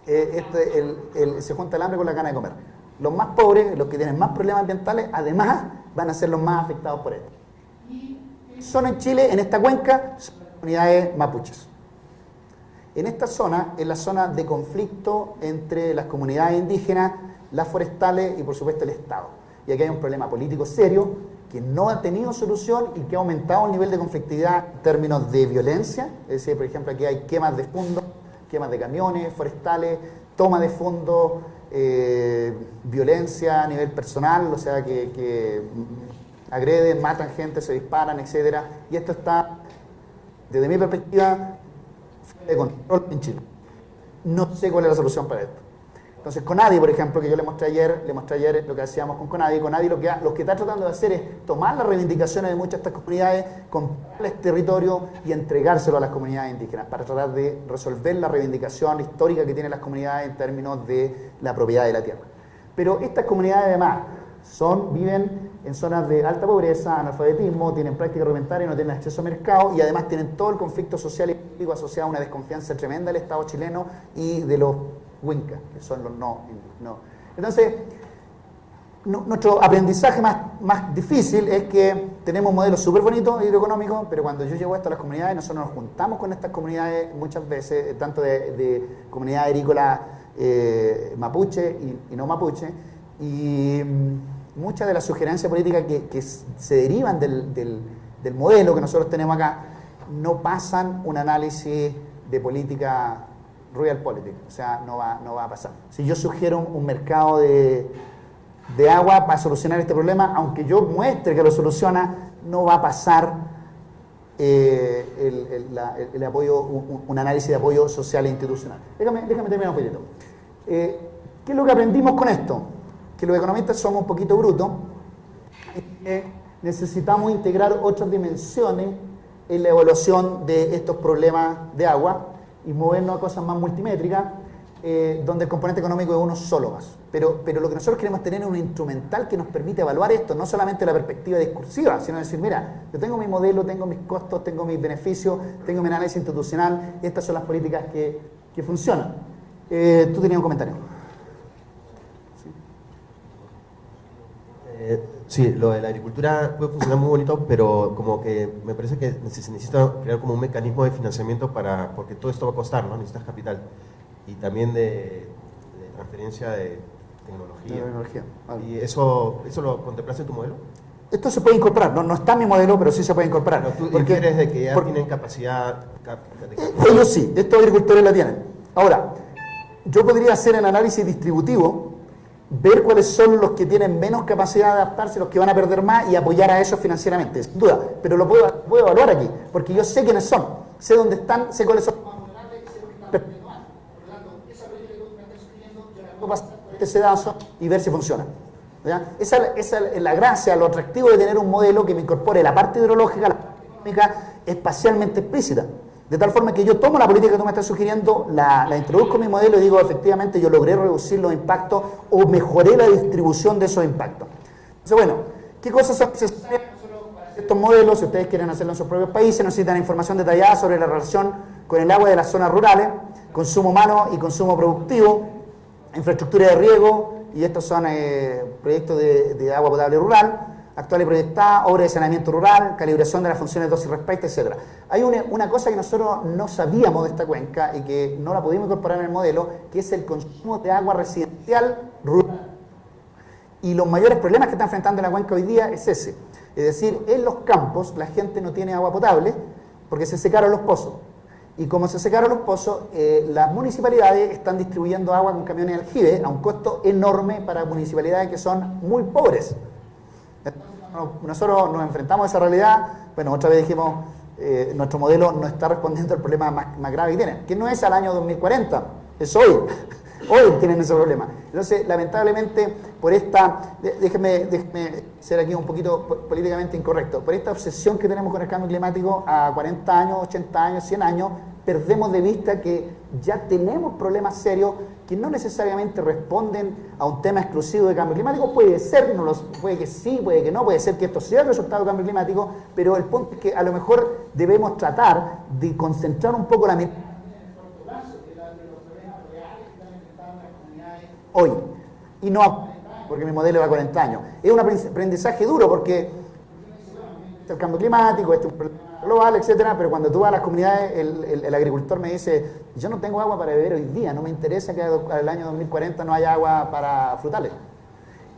A: se junta el hambre con la gana de comer. Los más pobres, los que tienen más problemas ambientales, además van a ser los más afectados por esto. Son en Chile, en esta cuenca, son las comunidades mapuches. En esta zona es la zona de conflicto entre las comunidades indígenas, las forestales y por supuesto el Estado. Y aquí hay un problema político serio que no ha tenido solución y que ha aumentado el nivel de conflictividad en términos de violencia. Es decir, por ejemplo, aquí hay quemas de fondos, quemas de camiones forestales, toma de fondos, violencia a nivel personal, o sea que agreden, matan gente, se disparan, etc. Y esto está, desde mi perspectiva, fuera de control en Chile. No sé cuál es la solución para esto. Entonces, CONADI, por ejemplo, que yo le mostré ayer lo que hacíamos con CONADI lo que está tratando de hacer es tomar las reivindicaciones de muchas de estas comunidades, comprarles territorio y entregárselo a las comunidades indígenas para tratar de resolver la reivindicación histórica que tienen las comunidades en términos de la propiedad de la tierra. Pero estas comunidades además viven en zonas de alta pobreza, analfabetismo, tienen práctica rudimentaria, no tienen acceso a mercado y además tienen todo el conflicto social y político asociado a una desconfianza tremenda del Estado chileno y de los Winca, que son los no. Entonces, nuestro aprendizaje más difícil es que tenemos modelos súper bonitos hidroeconómicos, pero cuando yo llevo esto a las comunidades, nosotros nos juntamos con estas comunidades muchas veces, tanto de comunidad agrícola mapuche y no mapuche, y muchas de las sugerencias políticas que se derivan del modelo que nosotros tenemos acá no pasan un análisis de política realpolitik, o sea, no va a pasar. Si yo sugiero un mercado de agua para solucionar este problema, aunque yo muestre que lo soluciona, no va a pasar el apoyo, un análisis de apoyo social e institucional. Déjame terminar un poquito. ¿Qué es lo que aprendimos con esto? Que los economistas somos un poquito brutos y que necesitamos integrar otras dimensiones en la evaluación de estos problemas de agua y movernos a cosas más multimétricas donde el componente económico es uno solo más. Pero lo que nosotros queremos tener es un instrumental que nos permite evaluar esto, no solamente la perspectiva discursiva, sino decir, mira, yo tengo mi modelo, tengo mis costos, tengo mis beneficios, tengo mi análisis institucional, y estas son las políticas que funcionan. Tú tenías un comentario.
F: Sí, lo de la agricultura puede funcionar muy bonito, pero como que me parece que se necesita crear como un mecanismo de financiamiento porque todo esto va a costar, ¿no? Necesitas capital. Y también de transferencia de tecnología.
A: Vale.
F: ¿Y eso lo contemplaste en tu modelo?
A: Esto se puede incorporar, no está en mi modelo, pero sí se puede incorporar.
F: Pero tú infieres de que ya tienen capacidad
A: ellos sí, estos agricultores la tienen. Ahora, yo podría hacer el análisis distributivo, ver cuáles son los que tienen menos capacidad de adaptarse, los que van a perder más y apoyar a esos financieramente, sin duda. Pero lo puedo evaluar aquí, porque yo sé quiénes son, sé dónde están, sé cuáles son los más vulnerables y sé lo que están perdiendo más. Por lo tanto, esa política que tú me estás sugiriendo, yo la puedo pasar por este sedazo y ver si funciona. ¿Ya? Esa es la gracia, lo atractivo de tener un modelo que me incorpore la parte hidrológica, la parte económica, espacialmente explícita. De tal forma que yo tomo la política que tú me estás sugiriendo, la introduzco en mi modelo y digo, efectivamente, yo logré reducir los impactos o mejoré la distribución de esos impactos. Entonces, bueno, ¿qué cosas son necesarias para estos modelos? Si ustedes quieren hacerlo en sus propios países, necesitan información detallada sobre la relación con el agua de las zonas rurales, consumo humano y consumo productivo, infraestructura de riego, y estos son proyectos de agua potable rural, actual y proyectada, obra de saneamiento rural, calibración de las funciones dosis respecto, etc. Hay una cosa que nosotros no sabíamos de esta cuenca y que no la pudimos incorporar en el modelo, que es el consumo de agua residencial rural. Y los mayores problemas que está enfrentando la cuenca hoy día es ese. Es decir, en los campos la gente no tiene agua potable porque se secaron los pozos. Y como se secaron los pozos, las municipalidades están distribuyendo agua con camiones de aljibe a un costo enorme para municipalidades que son muy pobres. Nosotros nos enfrentamos a esa realidad. Bueno, otra vez dijimos, nuestro modelo no está respondiendo al problema más grave que tienen, que no es al año 2040, es hoy. Hoy tienen ese problema. Entonces, lamentablemente, por esta, déjeme ser aquí un poquito políticamente incorrecto, por esta obsesión que tenemos con el cambio climático a 40 años, 80 años, 100 años, perdemos de vista que ya tenemos problemas serios que no necesariamente responden a un tema exclusivo de cambio climático. Puede ser, puede que sí, puede que no, puede ser que esto sea el resultado del cambio climático, pero el punto es que a lo mejor debemos tratar de concentrar un poco la mirada hoy, y no porque mi modelo va a 40 años. Es un aprendizaje duro porque el cambio climático, este es un problema global, etcétera, pero cuando tú vas a las comunidades, el agricultor me dice, yo no tengo agua para beber hoy día, no me interesa que al año 2040 no haya agua para frutales.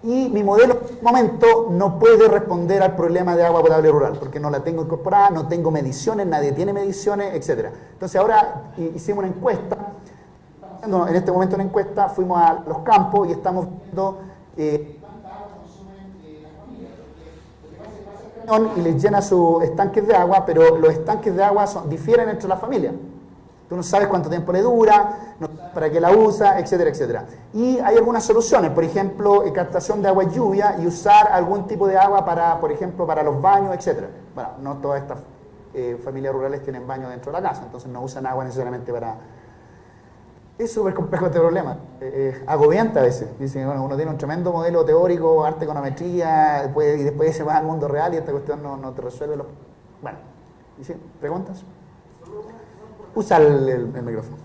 A: Y mi modelo en este momento no puede responder al problema de agua potable rural, porque no la tengo incorporada, no tengo mediciones, nadie tiene mediciones, etcétera. Entonces ahora hicimos una encuesta. En este momento una encuesta, fuimos a los campos y estamos viendo cuánta agua consumen las familias, y les llena sus estanques de agua, pero los estanques de agua difieren entre las familias. Tú no sabes cuánto tiempo le dura, no sabes para qué la usa, etcétera, etcétera. Y hay algunas soluciones, por ejemplo, captación de agua y lluvia y usar algún tipo de agua para, por ejemplo, para los baños, etcétera. Bueno, no todas estas familias rurales tienen baño dentro de la casa, entonces no usan agua necesariamente para... Es súper complejo este problema, agobiante a veces. Dicen, bueno, uno tiene un tremendo modelo teórico, arte, econometría, y después se va al mundo real y esta cuestión no te resuelve los... Bueno, ¿sí? ¿Preguntas? Usa el micrófono.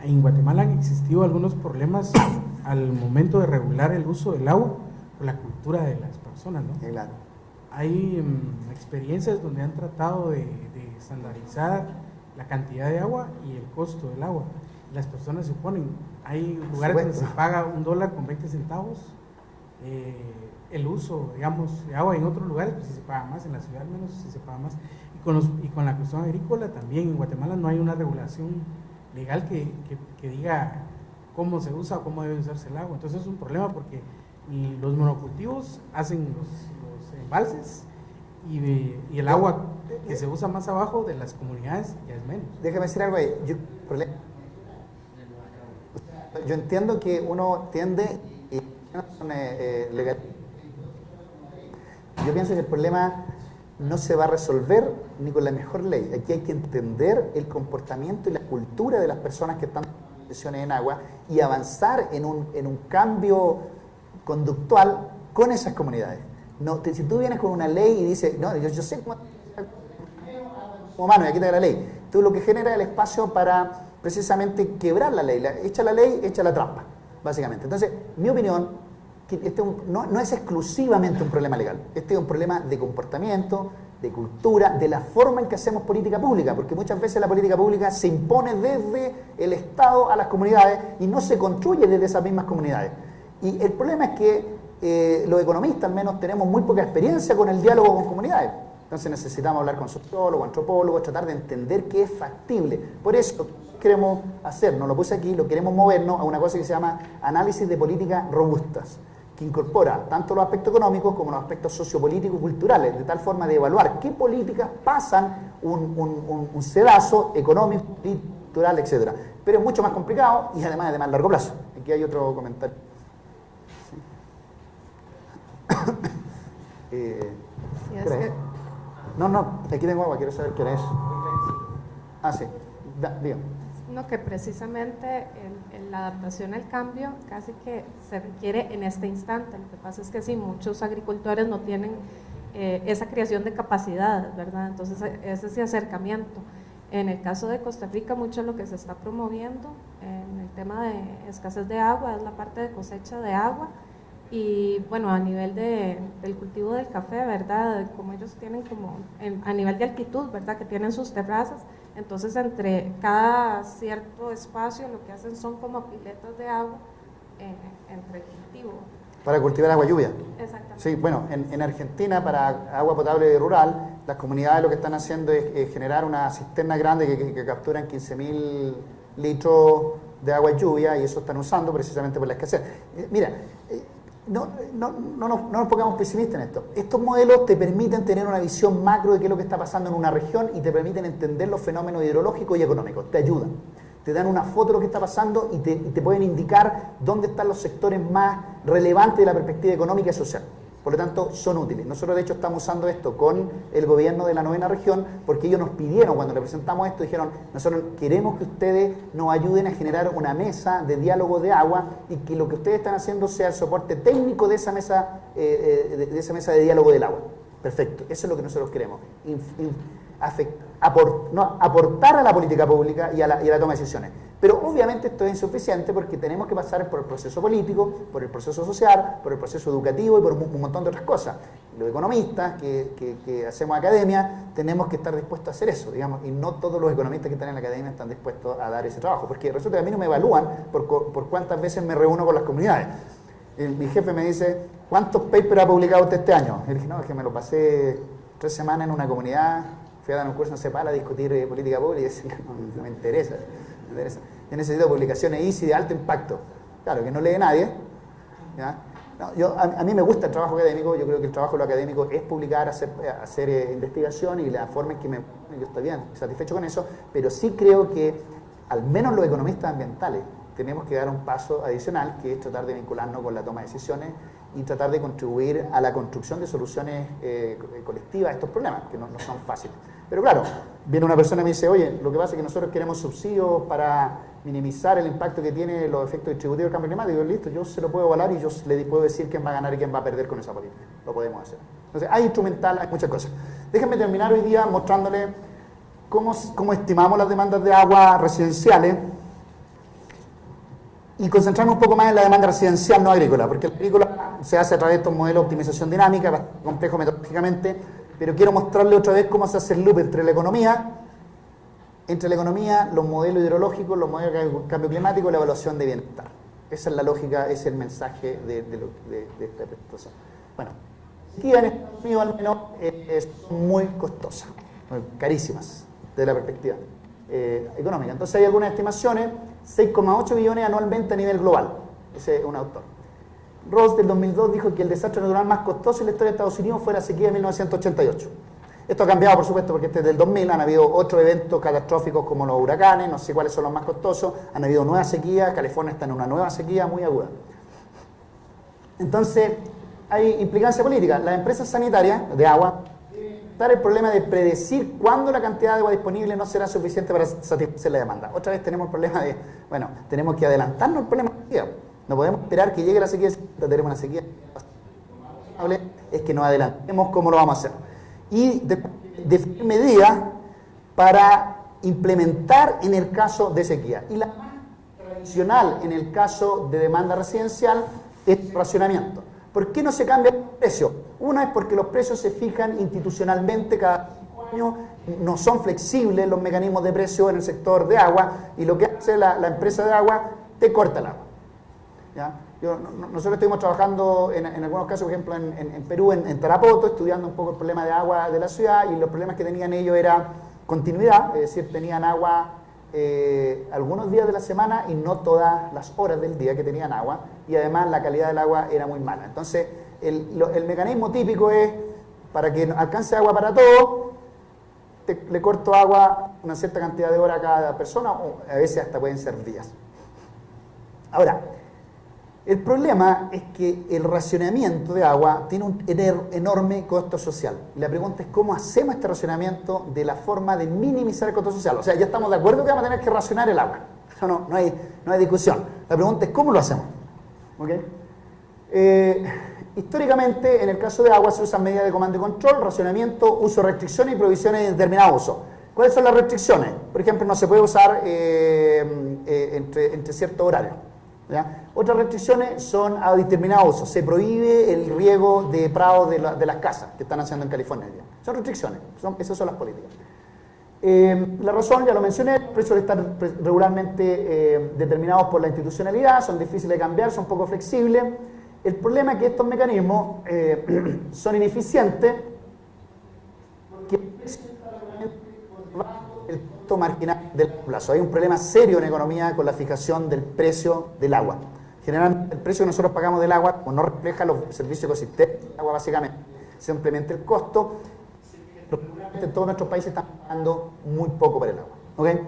H: En Guatemala han existido algunos problemas al momento de regular el uso del agua por la cultura de las personas, ¿no?
A: Claro.
H: Hay experiencias donde han tratado de estandarizar la cantidad de agua y el costo del agua. Las personas se oponen. Hay lugares donde se paga $1.20, el uso, digamos, de agua. En otros lugares pues sí se paga más, en la ciudad al menos sí se paga más. Y con la cuestión agrícola también, en Guatemala no hay una regulación legal que diga cómo se usa o cómo debe usarse el agua. Entonces es un problema porque los monocultivos hacen los embalses y el agua que se usa más abajo de las comunidades ya es menos.
A: Déjame decir algo ahí. Yo entiendo que uno tiende legal. Yo pienso que el problema no se va a resolver ni con la mejor ley. Aquí hay que entender el comportamiento y la cultura de las personas que están tomando decisiones en agua y avanzar en un cambio conductual con esas comunidades. No, si tú vienes con una ley y dices, no, yo sé cómo humano y aquí te da la ley, tú lo que genera es el espacio para precisamente quebrar la ley. Echa la ley, echa la trampa, básicamente. Entonces, mi opinión, que no es exclusivamente un problema legal, este es un problema de comportamiento, de cultura, de la forma en que hacemos política pública, porque muchas veces la política pública se impone desde el Estado a las comunidades y no se construye desde esas mismas comunidades. Y el problema es que los economistas al menos tenemos muy poca experiencia con el diálogo con comunidades. Entonces necesitamos hablar con sociólogos, antropólogos, tratar de entender qué es factible. Por eso queremos hacer, no lo puse aquí, lo queremos movernos a una cosa que se llama análisis de políticas robustas, que incorpora tanto los aspectos económicos como los aspectos sociopolíticos y culturales, de tal forma de evaluar qué políticas pasan un sedazo económico, cultural, etc. Pero es mucho más complicado y además de más largo plazo. Aquí hay otro comentario.
B: Sí, es
A: ¿qué
B: que,
A: es? No, aquí tengo agua, quiero saber qué hora es. Ah, sí, digo.
B: no, que precisamente la adaptación al cambio casi que se requiere en este instante. Lo que pasa es que sí, muchos agricultores no tienen esa creación de capacidades, ¿verdad? Entonces, es ese acercamiento. En el caso de Costa Rica, mucho de lo que se está promoviendo en el tema de escasez de agua es la parte de cosecha de agua. Y bueno, a nivel del cultivo del café, ¿verdad? Como ellos tienen a nivel de altitud, ¿verdad? Que tienen sus terrazas, entonces entre cada cierto espacio lo que hacen son como piletas de agua entre el cultivo.
A: Para cultivar agua lluvia.
B: Exactamente.
A: Sí, bueno, en Argentina para agua potable rural, las comunidades lo que están haciendo es generar una cisterna grande que capturan 15.000 litros de agua lluvia y eso están usando precisamente por la escasez. Mira, no nos pongamos pesimistas en esto. Estos modelos te permiten tener una visión macro de qué es lo que está pasando en una región y te permiten entender los fenómenos hidrológicos y económicos. Te ayudan. Te dan una foto de lo que está pasando y te pueden indicar dónde están los sectores más relevantes de la perspectiva económica y social. Por lo tanto, son útiles. Nosotros, de hecho, estamos usando esto con el gobierno de la 9ª región porque ellos nos pidieron, cuando le presentamos esto, dijeron, nosotros queremos que ustedes nos ayuden a generar una mesa de diálogo de agua y que lo que ustedes están haciendo sea el soporte técnico de esa mesa de diálogo del agua. Perfecto, eso es lo que nosotros queremos. Aportar a la política pública y a la toma de decisiones. Pero obviamente esto es insuficiente porque tenemos que pasar por el proceso político, por el proceso social, por el proceso educativo y por un montón de otras cosas. Los economistas que hacemos academia tenemos que estar dispuestos a hacer eso, digamos, y no todos los economistas que están en la academia están dispuestos a dar ese trabajo, porque resulta que a mí no me evalúan por cuántas veces me reúno con las comunidades. Mi jefe me dice, ¿cuántos papers ha publicado usted este año? Y dije, no, es que me lo pasé 3 semanas en una comunidad, fui a dar un curso en CEPAL a discutir política pública y decía, no me interesa. Yo necesito publicaciones easy de alto impacto. Claro, que no lee nadie. ¿Ya? No, a mí me gusta el trabajo académico, yo creo que el trabajo de lo académico es publicar, hacer investigación y la forma en que yo estoy bien, satisfecho con eso, pero sí creo que al menos los economistas ambientales tenemos que dar un paso adicional, que es tratar de vincularnos con la toma de decisiones y tratar de contribuir a la construcción de soluciones colectivas a estos problemas, que no son fáciles. Pero claro, viene una persona y me dice, oye, lo que pasa es que nosotros queremos subsidios para minimizar el impacto que tiene los efectos distributivos del cambio climático. Y yo, listo, yo se lo puedo evaluar y yo le puedo decir quién va a ganar y quién va a perder con esa política. Lo podemos hacer. Entonces, hay instrumental, hay muchas cosas. Déjenme terminar hoy día mostrándole cómo estimamos las demandas de agua residenciales y concentrarnos un poco más en la demanda residencial no agrícola, porque la agrícola se hace a través de estos modelos de optimización dinámica, bastante complejo metodológicamente, pero quiero mostrarle otra vez cómo se hace el loop entre la economía, los modelos hidrológicos, los modelos de cambio climático y la evaluación de bienestar. Esa es la lógica, ese es el mensaje de esta presentación. Bueno, aquí en Estados Unidos al menos es muy costosa, carísimas desde la perspectiva económica. Entonces hay algunas estimaciones, 6,8 billones anualmente a nivel global. Ese es un autor. Ross del 2002 dijo que el desastre natural más costoso en la historia de Estados Unidos fue la sequía de 1988. Esto ha cambiado, por supuesto, porque desde el 2000 han habido otros eventos catastróficos como los huracanes, no sé cuáles son los más costosos, han habido nuevas sequías, California está en una nueva sequía muy aguda. Entonces, hay implicancia política. Las empresas sanitarias de agua enfrentar el problema de predecir cuándo la cantidad de agua disponible no será suficiente para satisfacer la demanda. Otra vez tenemos el problema de, bueno, tenemos que adelantarnos el problema de la sequía. No podemos esperar que llegue la sequía, tenemos una sequía. Es que nos adelantemos cómo lo vamos a hacer. Y definir medidas para implementar en el caso de sequía. Y la más tradicional en el caso de demanda residencial es el racionamiento. ¿Por qué no se cambia el precio? Una es porque los precios se fijan institucionalmente cada 5 años, no son flexibles los mecanismos de precio en el sector de agua, y lo que hace la empresa de agua, te corta el agua. ¿Ya? Nosotros estuvimos trabajando en algunos casos, por ejemplo en Perú, en Tarapoto, estudiando un poco el problema de agua de la ciudad, y los problemas que tenían ellos era continuidad, es decir, tenían agua algunos días de la semana y no todas las horas del día que tenían agua, y además la calidad del agua era muy mala. Entonces el mecanismo típico es, para que alcance agua para todos, le corto agua una cierta cantidad de horas a cada persona, o a veces hasta pueden ser días. Ahora, el problema es que el racionamiento de agua tiene un enorme costo social. Y la pregunta es cómo hacemos este racionamiento de la forma de minimizar el costo social. O sea, ya estamos de acuerdo que vamos a tener que racionar el agua. Eso no hay discusión. La pregunta es cómo lo hacemos. ¿Okay? Históricamente, en el caso de agua se usan medidas de comando y control, racionamiento, uso, restricciones y prohibiciones de determinado uso. ¿Cuáles son las restricciones? Por ejemplo, no se puede usar entre ciertos horarios. ¿Ya? Otras restricciones son a determinado uso. Se prohíbe el riego de prados de las casas que están haciendo en California. Son restricciones, esas son las políticas. La razón, ya lo mencioné, los precios están regularmente determinados por la institucionalidad, son difíciles de cambiar, son poco flexibles. El problema es que estos mecanismos son ineficientes porque el costo marginal del plazo. Hay un problema serio en economía con la fijación del precio del agua. Generalmente el precio que nosotros pagamos del agua no refleja los servicios ecosistémicos del agua, básicamente, simplemente el costo. En todos nuestros países están pagando muy poco por el agua. ¿Okay?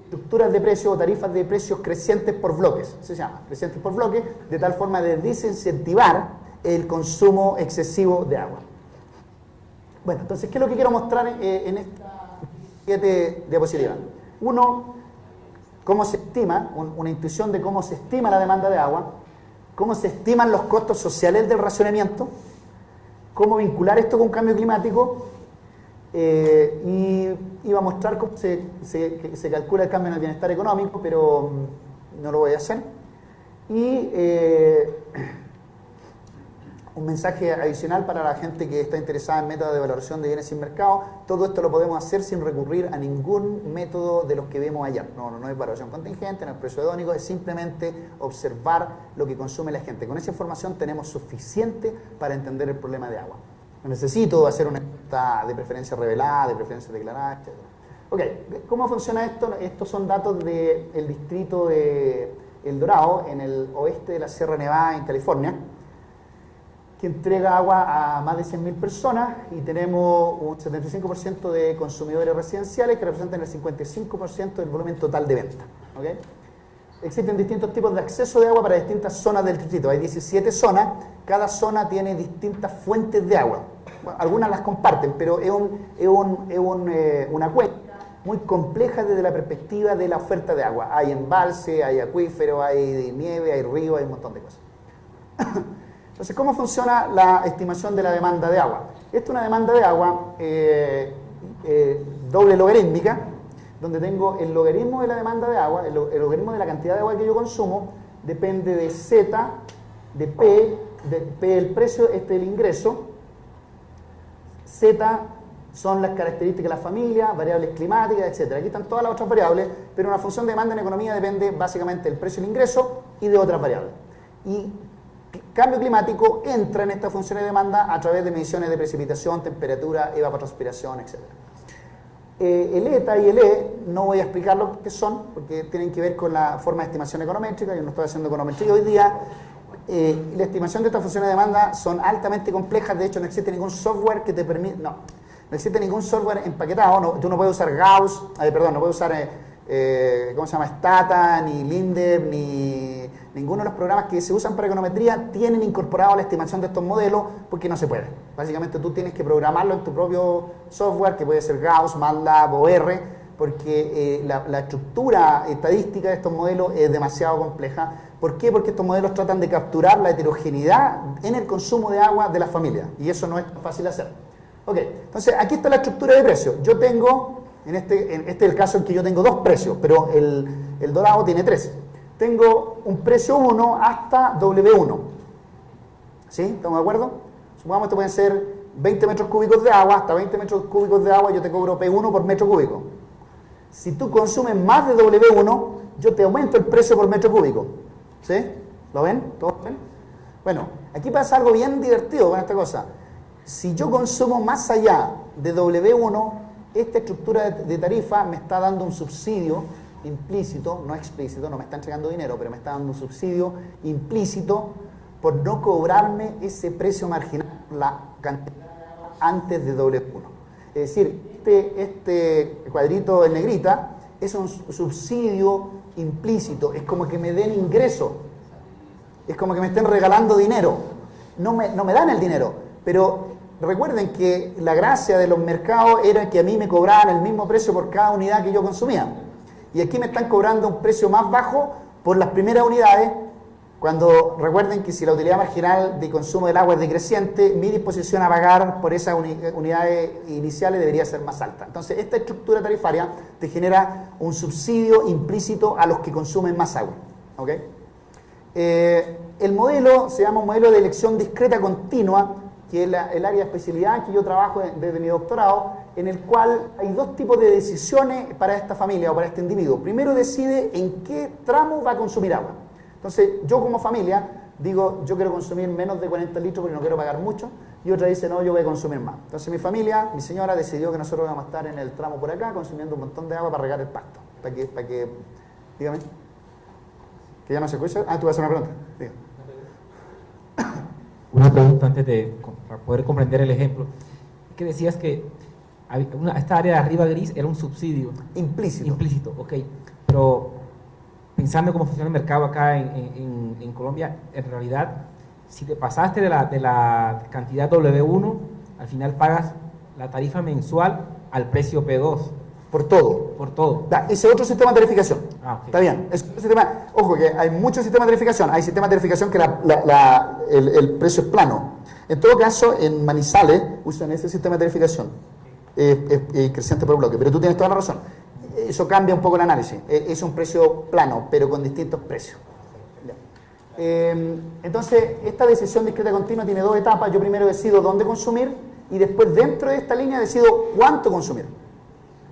A: Estructuras de precios o tarifas de precios crecientes por bloques, se llama, crecientes por bloques, de tal forma de desincentivar el consumo excesivo de agua. Bueno, entonces, ¿qué es lo que quiero mostrar en esta 7 diapositivas? Uno, cómo se estima, una intuición de cómo se estima la demanda de agua, cómo se estiman los costos sociales del racionamiento, cómo vincular esto con cambio climático, y iba a mostrar cómo se calcula el cambio en el bienestar económico, pero no lo voy a hacer. Y un mensaje adicional para la gente que está interesada en métodos de valoración de bienes sin mercado: todo esto lo podemos hacer sin recurrir a ningún método de los que vimos ayer. No es valoración contingente, no es precio hedónico, es simplemente observar lo que consume la gente. Con esa información tenemos suficiente para entender el problema de agua. No necesito hacer una encuesta de preferencia revelada, de preferencia declarada, etc. Ok, ¿cómo funciona esto? Estos son datos del distrito de El Dorado, en el oeste de la Sierra Nevada, en California, que entrega agua a más de 100.000 personas, y tenemos un 75% de consumidores residenciales que representan el 55% del volumen total de venta. ¿Okay? Existen distintos tipos de acceso de agua para distintas zonas del distrito. Hay 17 zonas, cada zona tiene distintas fuentes de agua. Bueno, algunas las comparten, pero es una cuenca muy compleja desde la perspectiva de la oferta de agua. Hay embalse, hay acuífero, hay nieve, hay río, hay un montón de cosas. Entonces, ¿cómo funciona la estimación de la demanda de agua? Esta es una demanda de agua doble logarítmica, donde tengo el logaritmo de la demanda de agua, el logaritmo de la cantidad de agua que yo consumo, depende de Z, de P el precio, el ingreso, Z son las características de la familia, variables climáticas, etc. Aquí están todas las otras variables, pero una función de demanda en economía depende básicamente del precio del ingreso y de otras variables. Y cambio climático entra en esta función de demanda a través de mediciones de precipitación, temperatura, evapotranspiración, etc. El ETA y el E no voy a explicar lo que son, porque tienen que ver con la forma de estimación econométrica. Yo no estoy haciendo econometría hoy día. La estimación de estas funciones de demanda son altamente complejas. De hecho, no existe ningún software que te permita... No existe ningún software empaquetado. Tú no puedes usar Gauss, no puedes usar ¿cómo se llama? Stata, ni Lindep, ni ninguno de los programas que se usan para econometría tienen incorporado la estimación de estos modelos porque no se puede. Básicamente tú tienes que programarlo en tu propio software, que puede ser Gauss, MATLAB o R, porque la estructura estadística de estos modelos es demasiado compleja. ¿Por qué? Porque estos modelos tratan de capturar la heterogeneidad en el consumo de agua de las familias, y eso no es fácil de hacer. Ok, entonces aquí está la estructura de precios. Yo tengo, este es el caso en que yo tengo dos precios, pero el dorado tiene tres. Tengo un precio 1 hasta W1. ¿Sí? ¿Estamos de acuerdo? Supongamos que esto pueden ser 20 metros cúbicos de agua, hasta 20 metros cúbicos de agua yo te cobro P1 por metro cúbico. Si tú consumes más de W1, yo te aumento el precio por metro cúbico. ¿Sí? ¿Lo ven? ¿Todos ven? Bueno, aquí pasa algo bien divertido con esta cosa. Si yo consumo más allá de W1, esta estructura de tarifa me está dando un subsidio implícito, no explícito, no me está entregando dinero, pero me está dando un subsidio implícito por no cobrarme ese precio marginal, la cantidad antes de W1. Es decir, este cuadrito en negrita es un subsidio implícito, es como que me den ingreso, es como que me estén regalando dinero. No me dan el dinero, pero recuerden que la gracia de los mercados era que a mí me cobraban el mismo precio por cada unidad que yo consumía. Y aquí me están cobrando un precio más bajo por las primeras unidades, cuando recuerden que si la utilidad marginal de consumo del agua es decreciente, mi disposición a pagar por esas unidades iniciales debería ser más alta. Entonces, esta estructura tarifaria te genera un subsidio implícito a los que consumen más agua. ¿Ok? El modelo se llama modelo de elección discreta continua, que es el área de especialidad que yo trabajo desde mi doctorado, en el cual hay dos tipos de decisiones para esta familia o para este individuo. Primero decide en qué tramo va a consumir agua. Entonces, yo como familia digo, yo quiero consumir menos de 40 litros porque no quiero pagar mucho, y otra dice, no, yo voy a consumir más. Entonces mi familia, mi señora decidió que nosotros vamos a estar en el tramo por acá consumiendo un montón de agua para regar el pasto. Para que dígame. ¿Que ya no se escucha? Ah, tú vas a hacer una pregunta. Diga.
J: Una pregunta antes para poder comprender el ejemplo. Es que decías que esta área de arriba gris era un subsidio.
A: Implícito.
J: Implícito, ok. Pero pensando cómo funciona el mercado acá en Colombia, en realidad, si te pasaste de la cantidad W1, al final pagas la tarifa mensual al precio P2.
A: Por todo.
J: Por todo.
A: Ese es otro sistema de tarificación.
J: Ah, okay.
A: Está bien. Es un sistema, ojo, que hay muchos sistemas de tarificación. Hay sistemas de tarificación que el precio es plano. En todo caso, en Manizales usan ese sistema de tarificación. Creciente por bloque. Pero tú tienes toda la razón. Eso cambia un poco el análisis. Es un precio plano, pero con distintos precios. Entonces, esta decisión discreta continua tiene dos etapas. Yo primero decido dónde consumir y después dentro de esta línea decido cuánto consumir.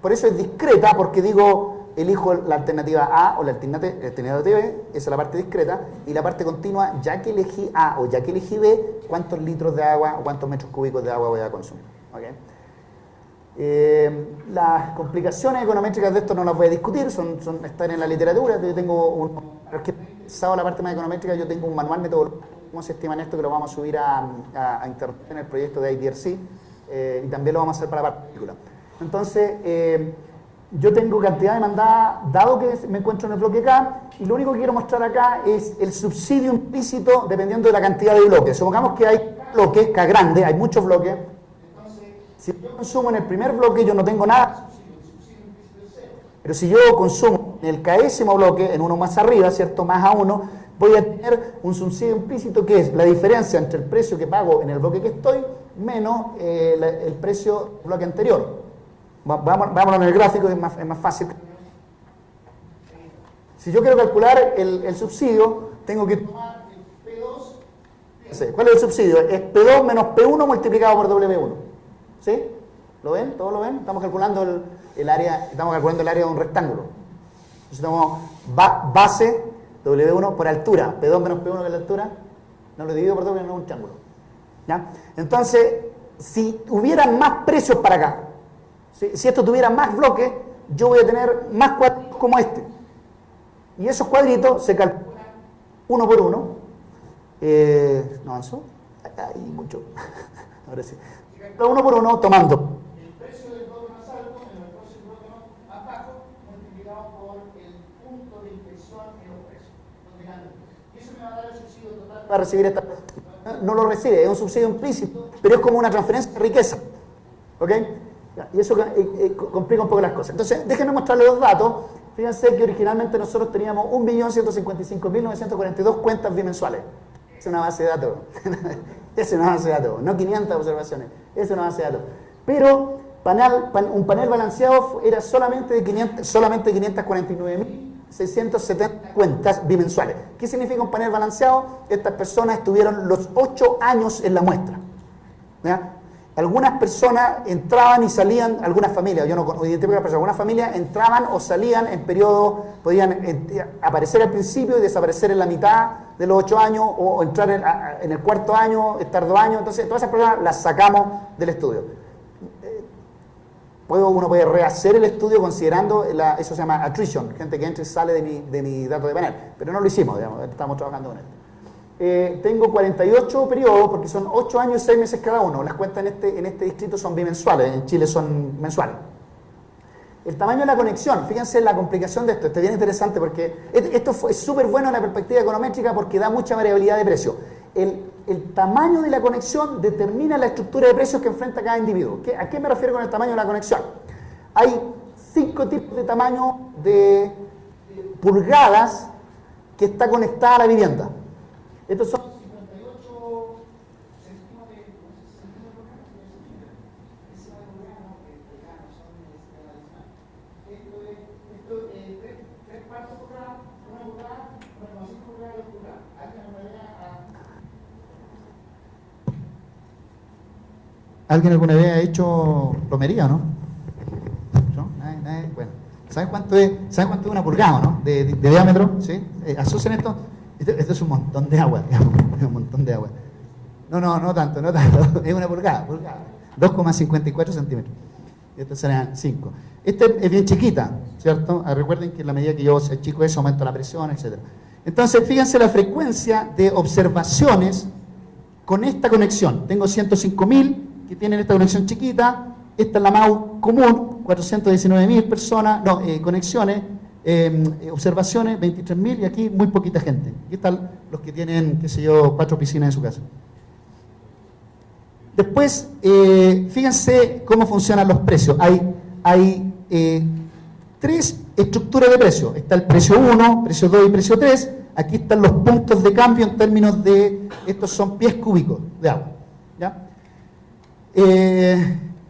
A: Por eso es discreta, porque digo, elijo la alternativa A o la alternativa B, esa es la parte discreta, y la parte continua, ya que elegí A o ya que elegí B, cuántos litros de agua o cuántos metros cúbicos de agua voy a consumir. ¿Okay? Las complicaciones econométricas de esto no las voy a discutir, están en la literatura. Yo tengo los que he pensado la parte más econométrica, yo tengo un manual metodológico, cómo se estima en esto, que lo vamos a subir a internet en el proyecto de IDRC, y también lo vamos a hacer para la partícula. Entonces, yo tengo cantidad demandada, dado que me encuentro en el bloque K, y lo único que quiero mostrar acá es el subsidio implícito dependiendo de la cantidad de bloques. Supongamos que hay bloques, K grande, hay muchos bloques. Si yo consumo en el primer bloque, yo no tengo nada. Pero si yo consumo en el késimo bloque, en uno más arriba, ¿cierto? Más a uno, voy a tener un subsidio implícito que es la diferencia entre el precio que pago en el bloque que estoy menos el precio del bloque anterior. Vámonos en el gráfico, es más fácil. Si yo quiero calcular el subsidio, tengo que tomar el P2. ¿Cuál es el subsidio? Es P2 menos P1 multiplicado por W1. ¿Sí? ¿Lo ven? ¿Todos lo ven? Estamos calculando el área de un rectángulo. Entonces tenemos base W1 por altura. P2 menos P1 que es la altura. No lo divido por W, no es un triángulo. ¿Ya? Entonces, si hubieran más precios para acá, si esto tuviera más bloques, yo voy a tener más cuadritos como este. Y esos cuadritos se calculan uno por uno. ¿No avanzó? Hay mucho. Ahora sí. Uno por uno tomando el precio del bloque más alto en el precio del bloque más bajo multiplicado por el punto de inflexión en los precios. Y va a recibir esta... No lo recibe, es un subsidio implícito, pero es como una transferencia de riqueza. ¿Ok? Y eso complica un poco las cosas. Entonces, déjenme mostrarles los datos. Fíjense que originalmente nosotros teníamos 1.155.942 cuentas bimensuales. Es una base de datos. Es una base de datos. No 500 observaciones. Es una base de datos. Pero un panel balanceado era solamente 549.670 cuentas bimensuales. ¿Qué significa un panel balanceado? Estas personas estuvieron los 8 años en la muestra. ¿Ya? Algunas personas entraban y salían, algunas familias, yo no identifico a las personas, algunas familias entraban o salían en periodos, podían aparecer al principio y desaparecer en la mitad de los 8 años, o entrar en el cuarto año, estar 2 años. Entonces, todas esas personas las sacamos del estudio. Uno puede rehacer el estudio considerando, eso se llama attrition, gente que entra y sale de mi dato de panel, pero no lo hicimos, digamos, estamos trabajando con esto. Tengo 48 periodos, porque son 8 años y 6 meses cada uno. Las cuentas en este distrito son bimensuales, en Chile son mensuales. El tamaño de la conexión, fíjense la complicación de esto, es bien interesante porque esto es súper bueno en la perspectiva econométrica porque da mucha variabilidad de precio. El tamaño de la conexión determina la estructura de precios que enfrenta cada individuo. ¿A qué me refiero con el tamaño de la conexión? Hay 5 tipos de tamaño de pulgadas que está conectada a la vivienda. Estos son 58 centímetros Esto es 3 cuartos pulgadas, 1 pulgada, 1,5 pulgadas y 2 pulgadas. ¿Alguien alguna vez ha hecho plomería, no? ¿No? Nadie. Bueno, ¿saben cuánto es una pulgada, no? De diámetro, ¿sí? Asocian esto. Esto es un montón de agua, digamos, es un montón de agua. No tanto, es una pulgada, 2,54 centímetros. Estos serán 5. Este es bien chiquita, ¿cierto? Recuerden que en la medida que yo sea chico eso, aumento la presión, etc. Entonces, fíjense la frecuencia de observaciones con esta conexión. Tengo 105.000 que tienen esta conexión chiquita, esta es la más común, 419.000 personas, conexiones, observaciones, 23.000 y aquí muy poquita gente. Aquí están los que tienen, 4 piscinas en su casa. Después, fíjense cómo funcionan los precios. Hay 3 estructuras de precios. Está el precio 1, precio 2 y precio 3. Aquí están los puntos de cambio en términos de, estos son pies cúbicos de agua. ¿Ya?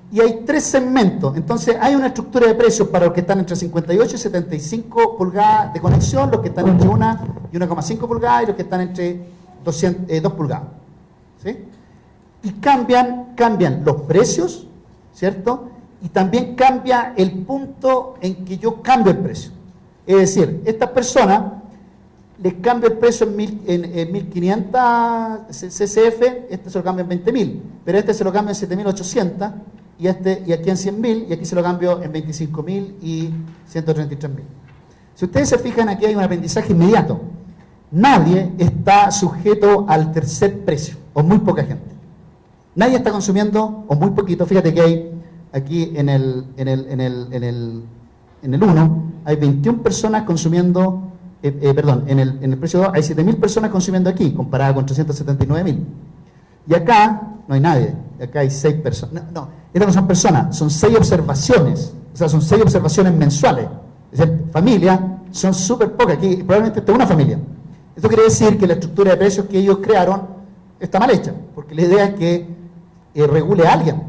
A: Y hay 3 segmentos. Entonces hay una estructura de precios para los que están entre 58 y 75 pulgadas de conexión, los que están entre 1 y 1,5 pulgadas y los que están entre 2 pulgadas. ¿Sí? Y cambian los precios, ¿cierto? Y también cambia el punto en que yo cambio el precio. Es decir, estas personas les cambio el precio en 1.500 CCF, este se lo cambio en 20.000, pero este se lo cambio en 7.800 y aquí en 100.000 y aquí se lo cambio en 25.000 y 133.000. Si ustedes se fijan, aquí hay un aprendizaje inmediato. Nadie está sujeto al tercer precio, o muy poca gente. Nadie está consumiendo, o muy poquito. Fíjate que hay aquí en el 1 hay 21 personas consumiendo. En el precio 2 hay 7.000 personas consumiendo aquí, comparada con 379.000. Y acá no hay nadie, acá hay 6 personas. Estas no son personas, son 6 observaciones, o sea, son 6 observaciones mensuales. Es decir, familias son súper pocas, aquí probablemente esta es una familia. Esto quiere decir que la estructura de precios que ellos crearon está mal hecha, porque la idea es que regule a alguien.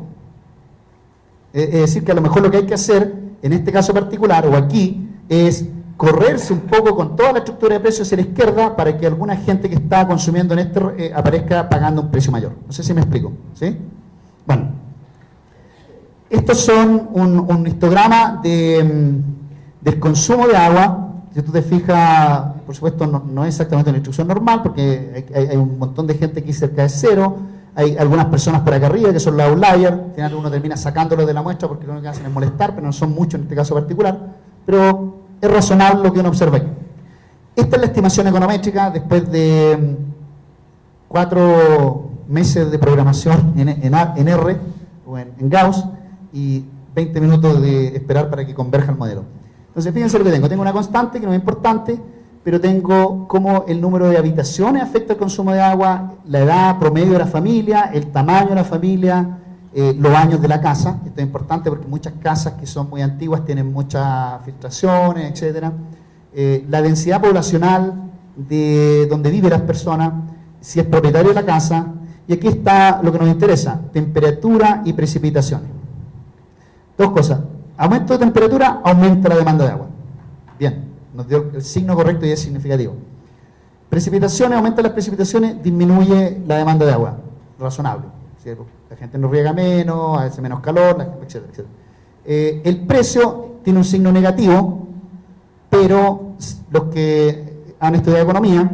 A: Es decir, que a lo mejor lo que hay que hacer, en este caso particular, o aquí, es correrse un poco con toda la estructura de precios hacia la izquierda para que alguna gente que está consumiendo en este aparezca pagando un precio mayor. No sé si me explico, ¿sí? Bueno, estos son un histograma del consumo de agua. Si tú te fijas, por supuesto no es exactamente una instrucción normal porque hay un montón de gente aquí cerca de 0. Hay algunas personas por acá arriba que son los outliers. Al final uno termina sacándolo de la muestra porque lo único que hacen es molestar, pero no son muchos en este caso particular. Pero es razonable lo que uno observa aquí. Esta es la estimación econométrica después de 4 meses de programación en R o en Gauss y 20 minutos de esperar para que converja el modelo. Entonces fíjense lo que tengo. Tengo una constante que no es importante, pero tengo cómo el número de habitaciones afecta el consumo de agua, la edad promedio de la familia, el tamaño de la familia, los años de la casa. Esto es importante porque muchas casas que son muy antiguas tienen muchas filtraciones, etcétera. La densidad poblacional de donde viven las personas, si es propietario de la casa, y aquí está lo que nos interesa, temperatura y precipitaciones. Dos cosas, aumento de temperatura, aumenta la demanda de agua. Bien, nos dio el signo correcto y es significativo. Precipitaciones, aumenta las precipitaciones, disminuye la demanda de agua, razonable. ¿Cierto? La gente no riega menos, hace menos calor, etcétera, etcétera. El precio tiene un signo negativo, pero los que han estudiado economía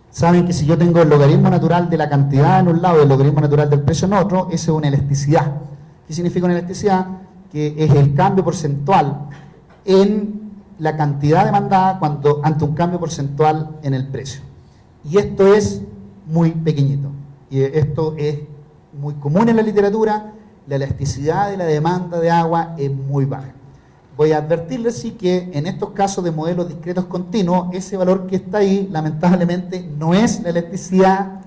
A: saben que si yo tengo el logaritmo natural de la cantidad en un lado y el logaritmo natural del precio en otro, eso es una elasticidad. ¿Qué significa una elasticidad? Que es el cambio porcentual en la cantidad demandada ante un cambio porcentual en el precio. Y esto es muy pequeñito. Y esto es muy común en la literatura. La elasticidad de la demanda de agua es muy baja. Voy a advertirles sí que en estos casos de modelos discretos continuos, ese valor que está ahí, lamentablemente, no es la elasticidad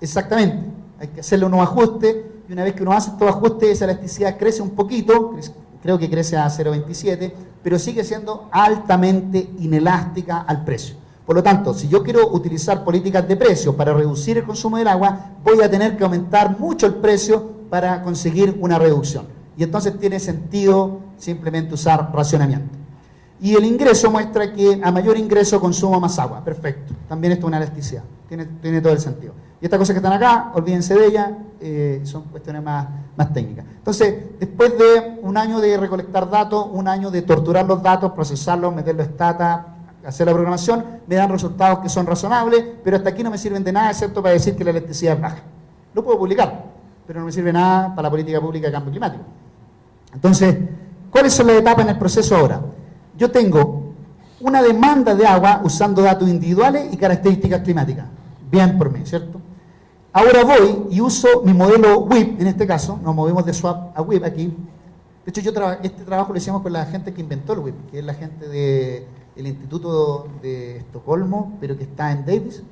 A: exactamente. Hay que hacerle unos ajustes, y una vez que uno hace estos ajustes, esa elasticidad crece un poquito, creo que crece a 0,27, pero sigue siendo altamente inelástica al precio. Por lo tanto, si yo quiero utilizar políticas de precio para reducir el consumo del agua, voy a tener que aumentar mucho el precio para conseguir una reducción. Y entonces tiene sentido simplemente usar racionamiento. Y el ingreso muestra que a mayor ingreso consumo más agua. Perfecto. También esto es una elasticidad. Tiene todo el sentido. Y estas cosas que están acá, olvídense de ellas, son cuestiones más técnicas. Entonces, después de un año de recolectar datos, un año de torturar los datos, procesarlos, meterlos en Stata, hacer la programación, me dan resultados que son razonables, pero hasta aquí no me sirven de nada, excepto para decir que la electricidad es baja. Lo puedo publicar, pero no me sirve nada para la política pública de cambio climático. Entonces, ¿cuáles son las etapas en el proceso ahora? Yo tengo una demanda de agua usando datos individuales y características climáticas. Bien por mí, ¿cierto? Ahora voy y uso mi modelo WIP, en este caso, nos movimos de SWAP a WIP aquí. De hecho, este trabajo lo hicimos con la gente que inventó el WIP, que es la gente del Instituto de Estocolmo, pero que está en Davis.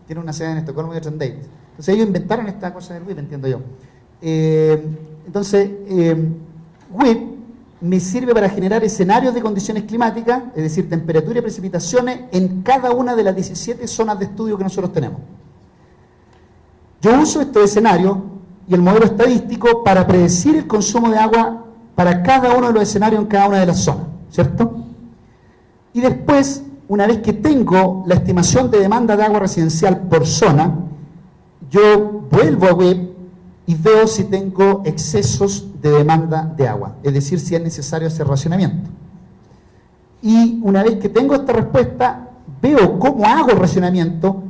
A: Tiene una sede en Estocolmo y otra en Davis. Entonces ellos inventaron esta cosa del WIP, entiendo yo. Entonces, WIP me sirve para generar escenarios de condiciones climáticas, es decir, temperatura y precipitaciones en cada una de las 17 zonas de estudio que nosotros tenemos. Yo uso estos escenarios y el modelo estadístico para predecir el consumo de agua para cada uno de los escenarios en cada una de las zonas, ¿cierto? Y después, una vez que tengo la estimación de demanda de agua residencial por zona, yo vuelvo a WIP y veo si tengo excesos de demanda de agua, es decir, si es necesario hacer racionamiento. Y una vez que tengo esta respuesta, veo cómo hago el racionamiento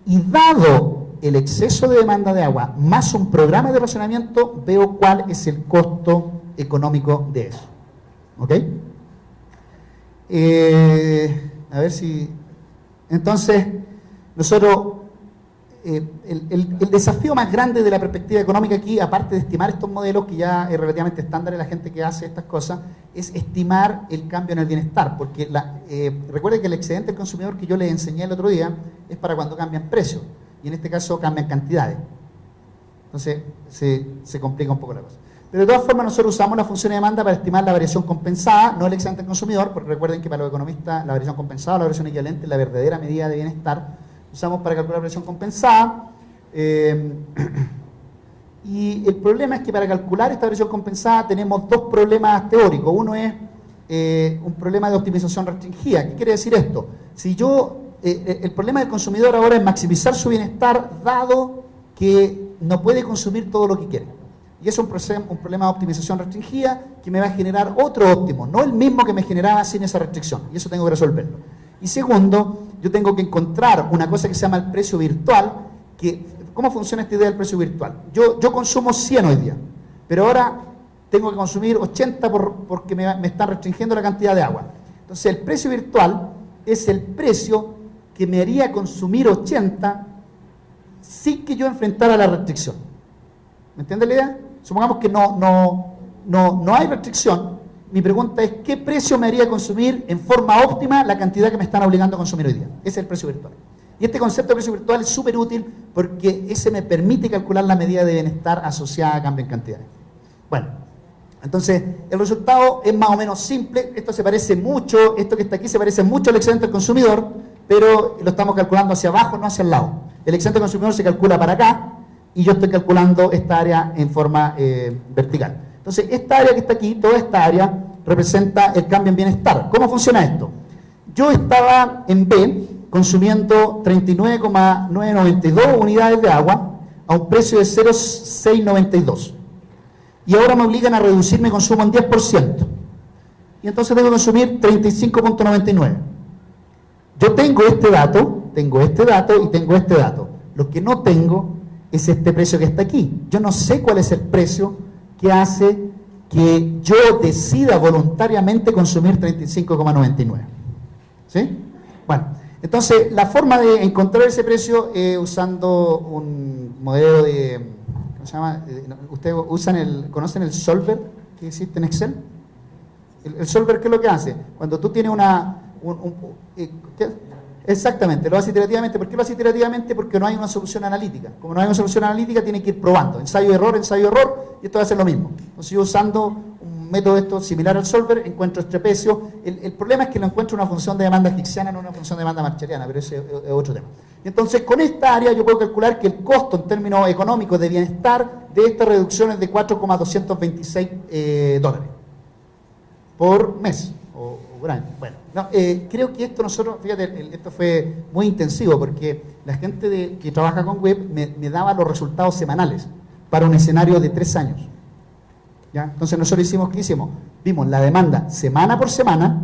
A: y dado el exceso de demanda de agua más un programa de racionamiento, veo cuál es el costo económico de eso. ¿Ok? A ver si... Entonces, nosotros... el desafío más grande de la perspectiva económica aquí, aparte de estimar estos modelos, que ya es relativamente estándar en la gente que hace estas cosas, es estimar el cambio en el bienestar, porque recuerden que el excedente del consumidor que yo les enseñé el otro día es para cuando cambian precios, y en este caso cambian cantidades. Entonces se complica un poco la cosa. Pero de todas formas nosotros usamos la función de demanda para estimar la variación compensada, no el excedente del consumidor, porque recuerden que para los economistas la variación compensada o la variación equivalente es la verdadera medida de bienestar. Usamos para calcular la presión compensada, y el problema es que para calcular esta presión compensada tenemos dos problemas teóricos. Uno es un problema de optimización restringida. ¿Qué quiere decir esto? Si yo, el problema del consumidor ahora es maximizar su bienestar dado que no puede consumir todo lo que quiere. Y es un problema de optimización restringida que me va a generar otro óptimo, no el mismo que me generaba sin esa restricción, y eso tengo que resolverlo. Y segundo, yo tengo que encontrar una cosa que se llama el precio virtual. ¿Cómo funciona esta idea del precio virtual? Yo consumo 100 hoy día, pero ahora tengo que consumir 80 porque me están restringiendo la cantidad de agua. Entonces el precio virtual es el precio que me haría consumir 80 sin que yo enfrentara la restricción. ¿Me entiende la idea? Supongamos que no hay restricción mi pregunta es, ¿qué precio me haría consumir en forma óptima la cantidad que me están obligando a consumir hoy día? Ese es el precio virtual. Y este concepto de precio virtual es súper útil porque ese me permite calcular la medida de bienestar asociada a cambio en cantidades. Bueno, entonces el resultado es más o menos simple. Esto se parece mucho, esto que está aquí se parece mucho al excedente del consumidor, pero lo estamos calculando hacia abajo, no hacia el lado. El excedente del consumidor se calcula para acá y yo estoy calculando esta área en forma vertical. Entonces, esta área que está aquí, toda esta área, representa el cambio en bienestar. ¿Cómo funciona esto? Yo estaba en B consumiendo 39,992 unidades de agua a un precio de 0,692. Y ahora me obligan a reducir mi consumo en 10%. Y entonces tengo que consumir 35,99. Yo tengo este dato y tengo este dato. Lo que no tengo es este precio que está aquí. Yo no sé cuál es el precio que hace que yo decida voluntariamente consumir 35,99. ¿Sí? Bueno, entonces la forma de encontrar ese precio es usando un modelo de, ¿cómo se llama? ¿Ustedes conocen el solver que existe en Excel? El solver, ¿qué es lo que hace? Cuando tú tienes exactamente, lo hace iterativamente. ¿Por qué lo hace iterativamente? Porque no hay una solución analítica. Como no hay una solución analítica, tiene que ir probando. Ensayo-error, y esto va a ser lo mismo. Entonces yo usando un método de esto similar al solver, encuentro este precio. El problema es que lo encuentro una función de demanda hicksiana, no una función de demanda marcheriana, pero ese es otro tema. Y entonces con esta área yo puedo calcular que el costo en términos económicos de bienestar de esta reducción es de $4,226 por mes o por año. Bueno, no, creo que esto nosotros, fíjate, esto fue muy intensivo porque la gente que trabaja con web me daba los resultados semanales para un escenario de 3 años. ¿Ya? Entonces nosotros ¿qué hicimos? Vimos la demanda semana por semana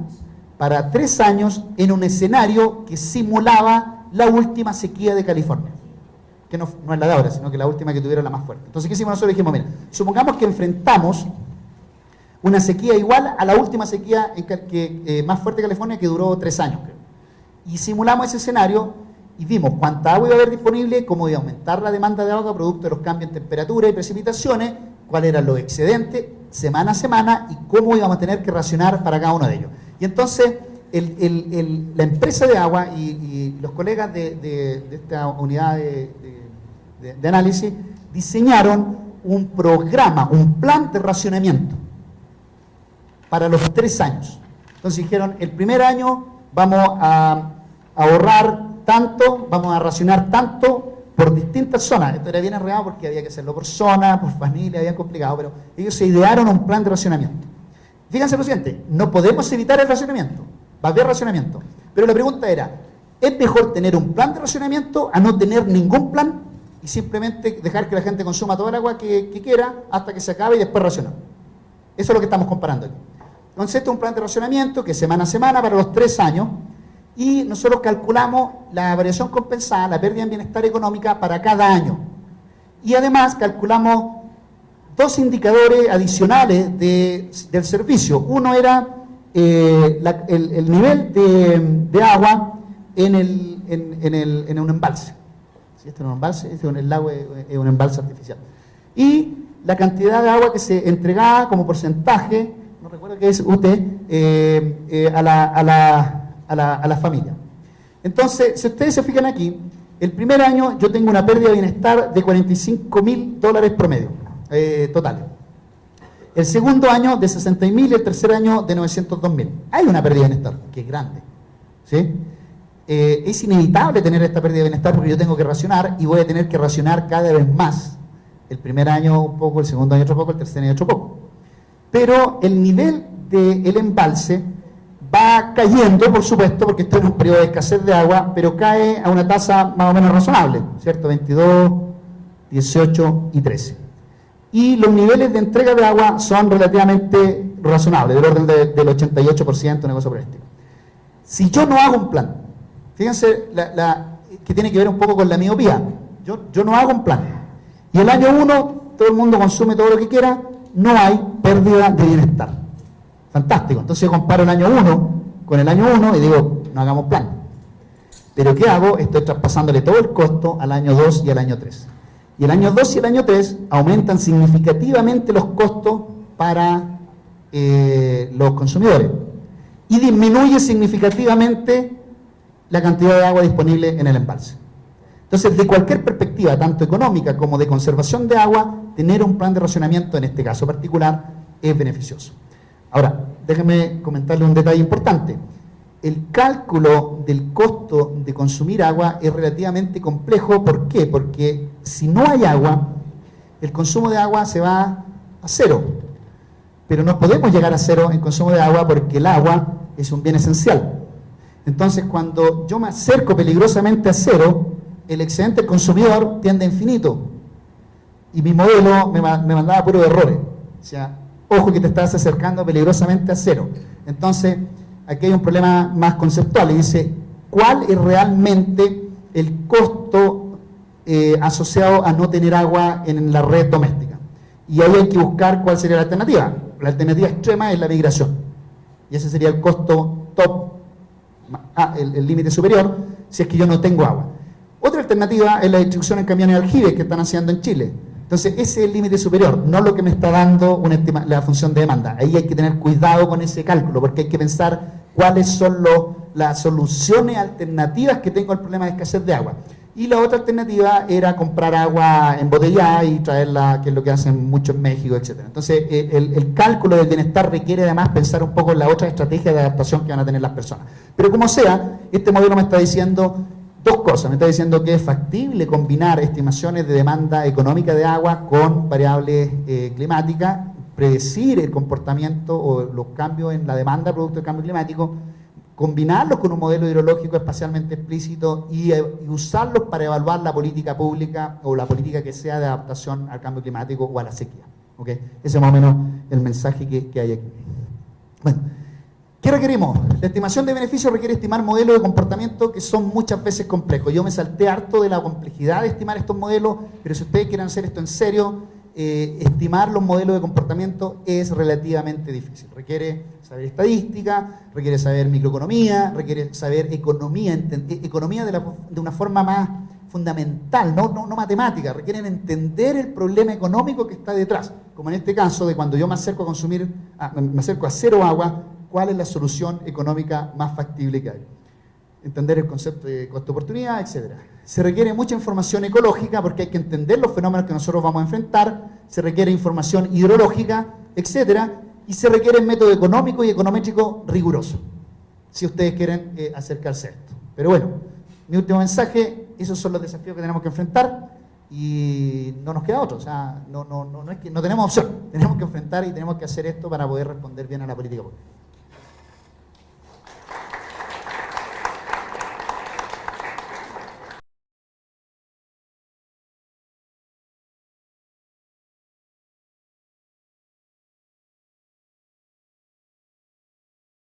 A: para 3 años en un escenario que simulaba la última sequía de California. Que no es la de ahora, sino que la última que tuvieron la más fuerte. Entonces, ¿qué hicimos nosotros? Dijimos, mira, supongamos que enfrentamos una sequía igual a la última sequía más fuerte de California, que duró 3 años, creo. Y simulamos ese escenario y vimos cuánta agua iba a haber disponible, cómo iba a aumentar la demanda de agua producto de los cambios en temperatura y precipitaciones, cuáles eran los excedentes semana a semana y cómo íbamos a tener que racionar para cada uno de ellos. Y entonces la empresa de agua y los colegas de esta unidad de análisis diseñaron un programa, un plan de racionamiento para los 3 años. Entonces dijeron, el primer año vamos a ahorrar tanto, vamos a racionar tanto por distintas zonas. Esto era bien enredado porque había que hacerlo por zona, por familia, bien complicado, pero ellos se idearon un plan de racionamiento. Fíjense lo siguiente, no podemos evitar el racionamiento, va a haber racionamiento, pero la pregunta era, ¿es mejor tener un plan de racionamiento a no tener ningún plan y simplemente dejar que la gente consuma toda el agua que quiera hasta que se acabe y después racionar? Eso es lo que estamos comparando aquí. Entonces, este es un plan de racionamiento que semana a semana para los 3 años y nosotros calculamos la variación compensada, la pérdida en bienestar económica para cada año. Y además calculamos 2 indicadores adicionales del servicio. Uno era el nivel de agua en un embalse. ¿Sí? Este es un embalse, el lago es un embalse artificial. Y la cantidad de agua que se entregaba como porcentaje, no recuerdo qué es usted, a la familia. Entonces, si ustedes se fijan aquí, el primer año yo tengo una pérdida de bienestar de $45.000 promedio, total. El segundo año de 60.000 y el tercer año de 902.000. Hay una pérdida de bienestar, que es grande. ¿Sí? Es inevitable tener esta pérdida de bienestar porque yo tengo que racionar y voy a tener que racionar cada vez más. El primer año un poco, el segundo año otro poco, el tercer año otro poco. Pero el nivel del embalse va cayendo, por supuesto, porque estoy en un periodo de escasez de agua, pero cae a una tasa más o menos razonable, ¿cierto? 22, 18 y 13. Y los niveles de entrega de agua son relativamente razonables, del orden del 88%, una cosa por el estilo. Si yo no hago un plan, fíjense que tiene que ver un poco con la miopía, yo no hago un plan, y el año 1 todo el mundo consume todo lo que quiera, no hay pérdida de bienestar. Fantástico. Entonces yo comparo el año 1 con el año 1 y digo, no hagamos plan. Pero ¿qué hago? Estoy traspasándole todo el costo al año 2 y al año 3. Y el año 2 y el año 3 aumentan significativamente los costos para los consumidores y disminuye significativamente la cantidad de agua disponible en el embalse. Entonces, de cualquier perspectiva, tanto económica como de conservación de agua, tener un plan de racionamiento, en este caso particular, es beneficioso. Ahora, déjenme comentarle un detalle importante. El cálculo del costo de consumir agua es relativamente complejo. ¿Por qué? Porque si no hay agua, el consumo de agua se va a cero. Pero no podemos llegar a cero en consumo de agua porque el agua es un bien esencial. Entonces, cuando yo me acerco peligrosamente a cero, el excedente del consumidor tiende a infinito. Y mi modelo me mandaba puros errores. O sea, ojo que te estás acercando peligrosamente a cero. Entonces, aquí hay un problema más conceptual. Y dice, ¿cuál es realmente el costo asociado a no tener agua en la red doméstica? Y ahí hay que buscar cuál sería la alternativa. La alternativa extrema es la migración. Y ese sería el costo top, el límite superior, si es que yo no tengo agua. Otra alternativa es la distribución en camiones de aljibes que están haciendo en Chile. Entonces, ese es el límite superior, no lo que me está dando la función de demanda. Ahí hay que tener cuidado con ese cálculo, porque hay que pensar cuáles son las soluciones alternativas que tengo al problema de escasez de agua. Y la otra alternativa era comprar agua embotellada y traerla, que es lo que hacen muchos en México, etc. Entonces, el cálculo del bienestar requiere además pensar un poco en la otra estrategia de adaptación que van a tener las personas. Pero como sea, este modelo me está diciendo dos cosas. Me está diciendo que es factible combinar estimaciones de demanda económica de agua con variables climáticas, predecir el comportamiento o los cambios en la demanda producto del cambio climático, combinarlos con un modelo hidrológico espacialmente explícito y usarlos para evaluar la política pública o la política que sea de adaptación al cambio climático o a la sequía. ¿Okay? Ese es más o menos el mensaje que hay aquí. Bueno, ¿qué requerimos? La estimación de beneficios requiere estimar modelos de comportamiento que son muchas veces complejos. Yo me salté harto de la complejidad de estimar estos modelos, pero si ustedes quieren hacer esto en serio, estimar los modelos de comportamiento es relativamente difícil. Requiere saber estadística, requiere saber microeconomía, requiere saber economía de una forma más fundamental, no matemática. Requieren entender el problema económico que está detrás. Como en este caso de cuando yo me acerco me acerco a cero agua, ¿cuál es la solución económica más factible que hay? Entender el concepto de costo-oportunidad, etc. Se requiere mucha información ecológica porque hay que entender los fenómenos que nosotros vamos a enfrentar, se requiere información hidrológica, etc. Y se requiere un método económico y econométrico riguroso, si ustedes quieren acercarse a esto. Pero bueno, mi último mensaje, esos son los desafíos que tenemos que enfrentar y no nos queda otro. O sea, no es que no tenemos opción, tenemos que enfrentar y tenemos que hacer esto para poder responder bien a la política pública.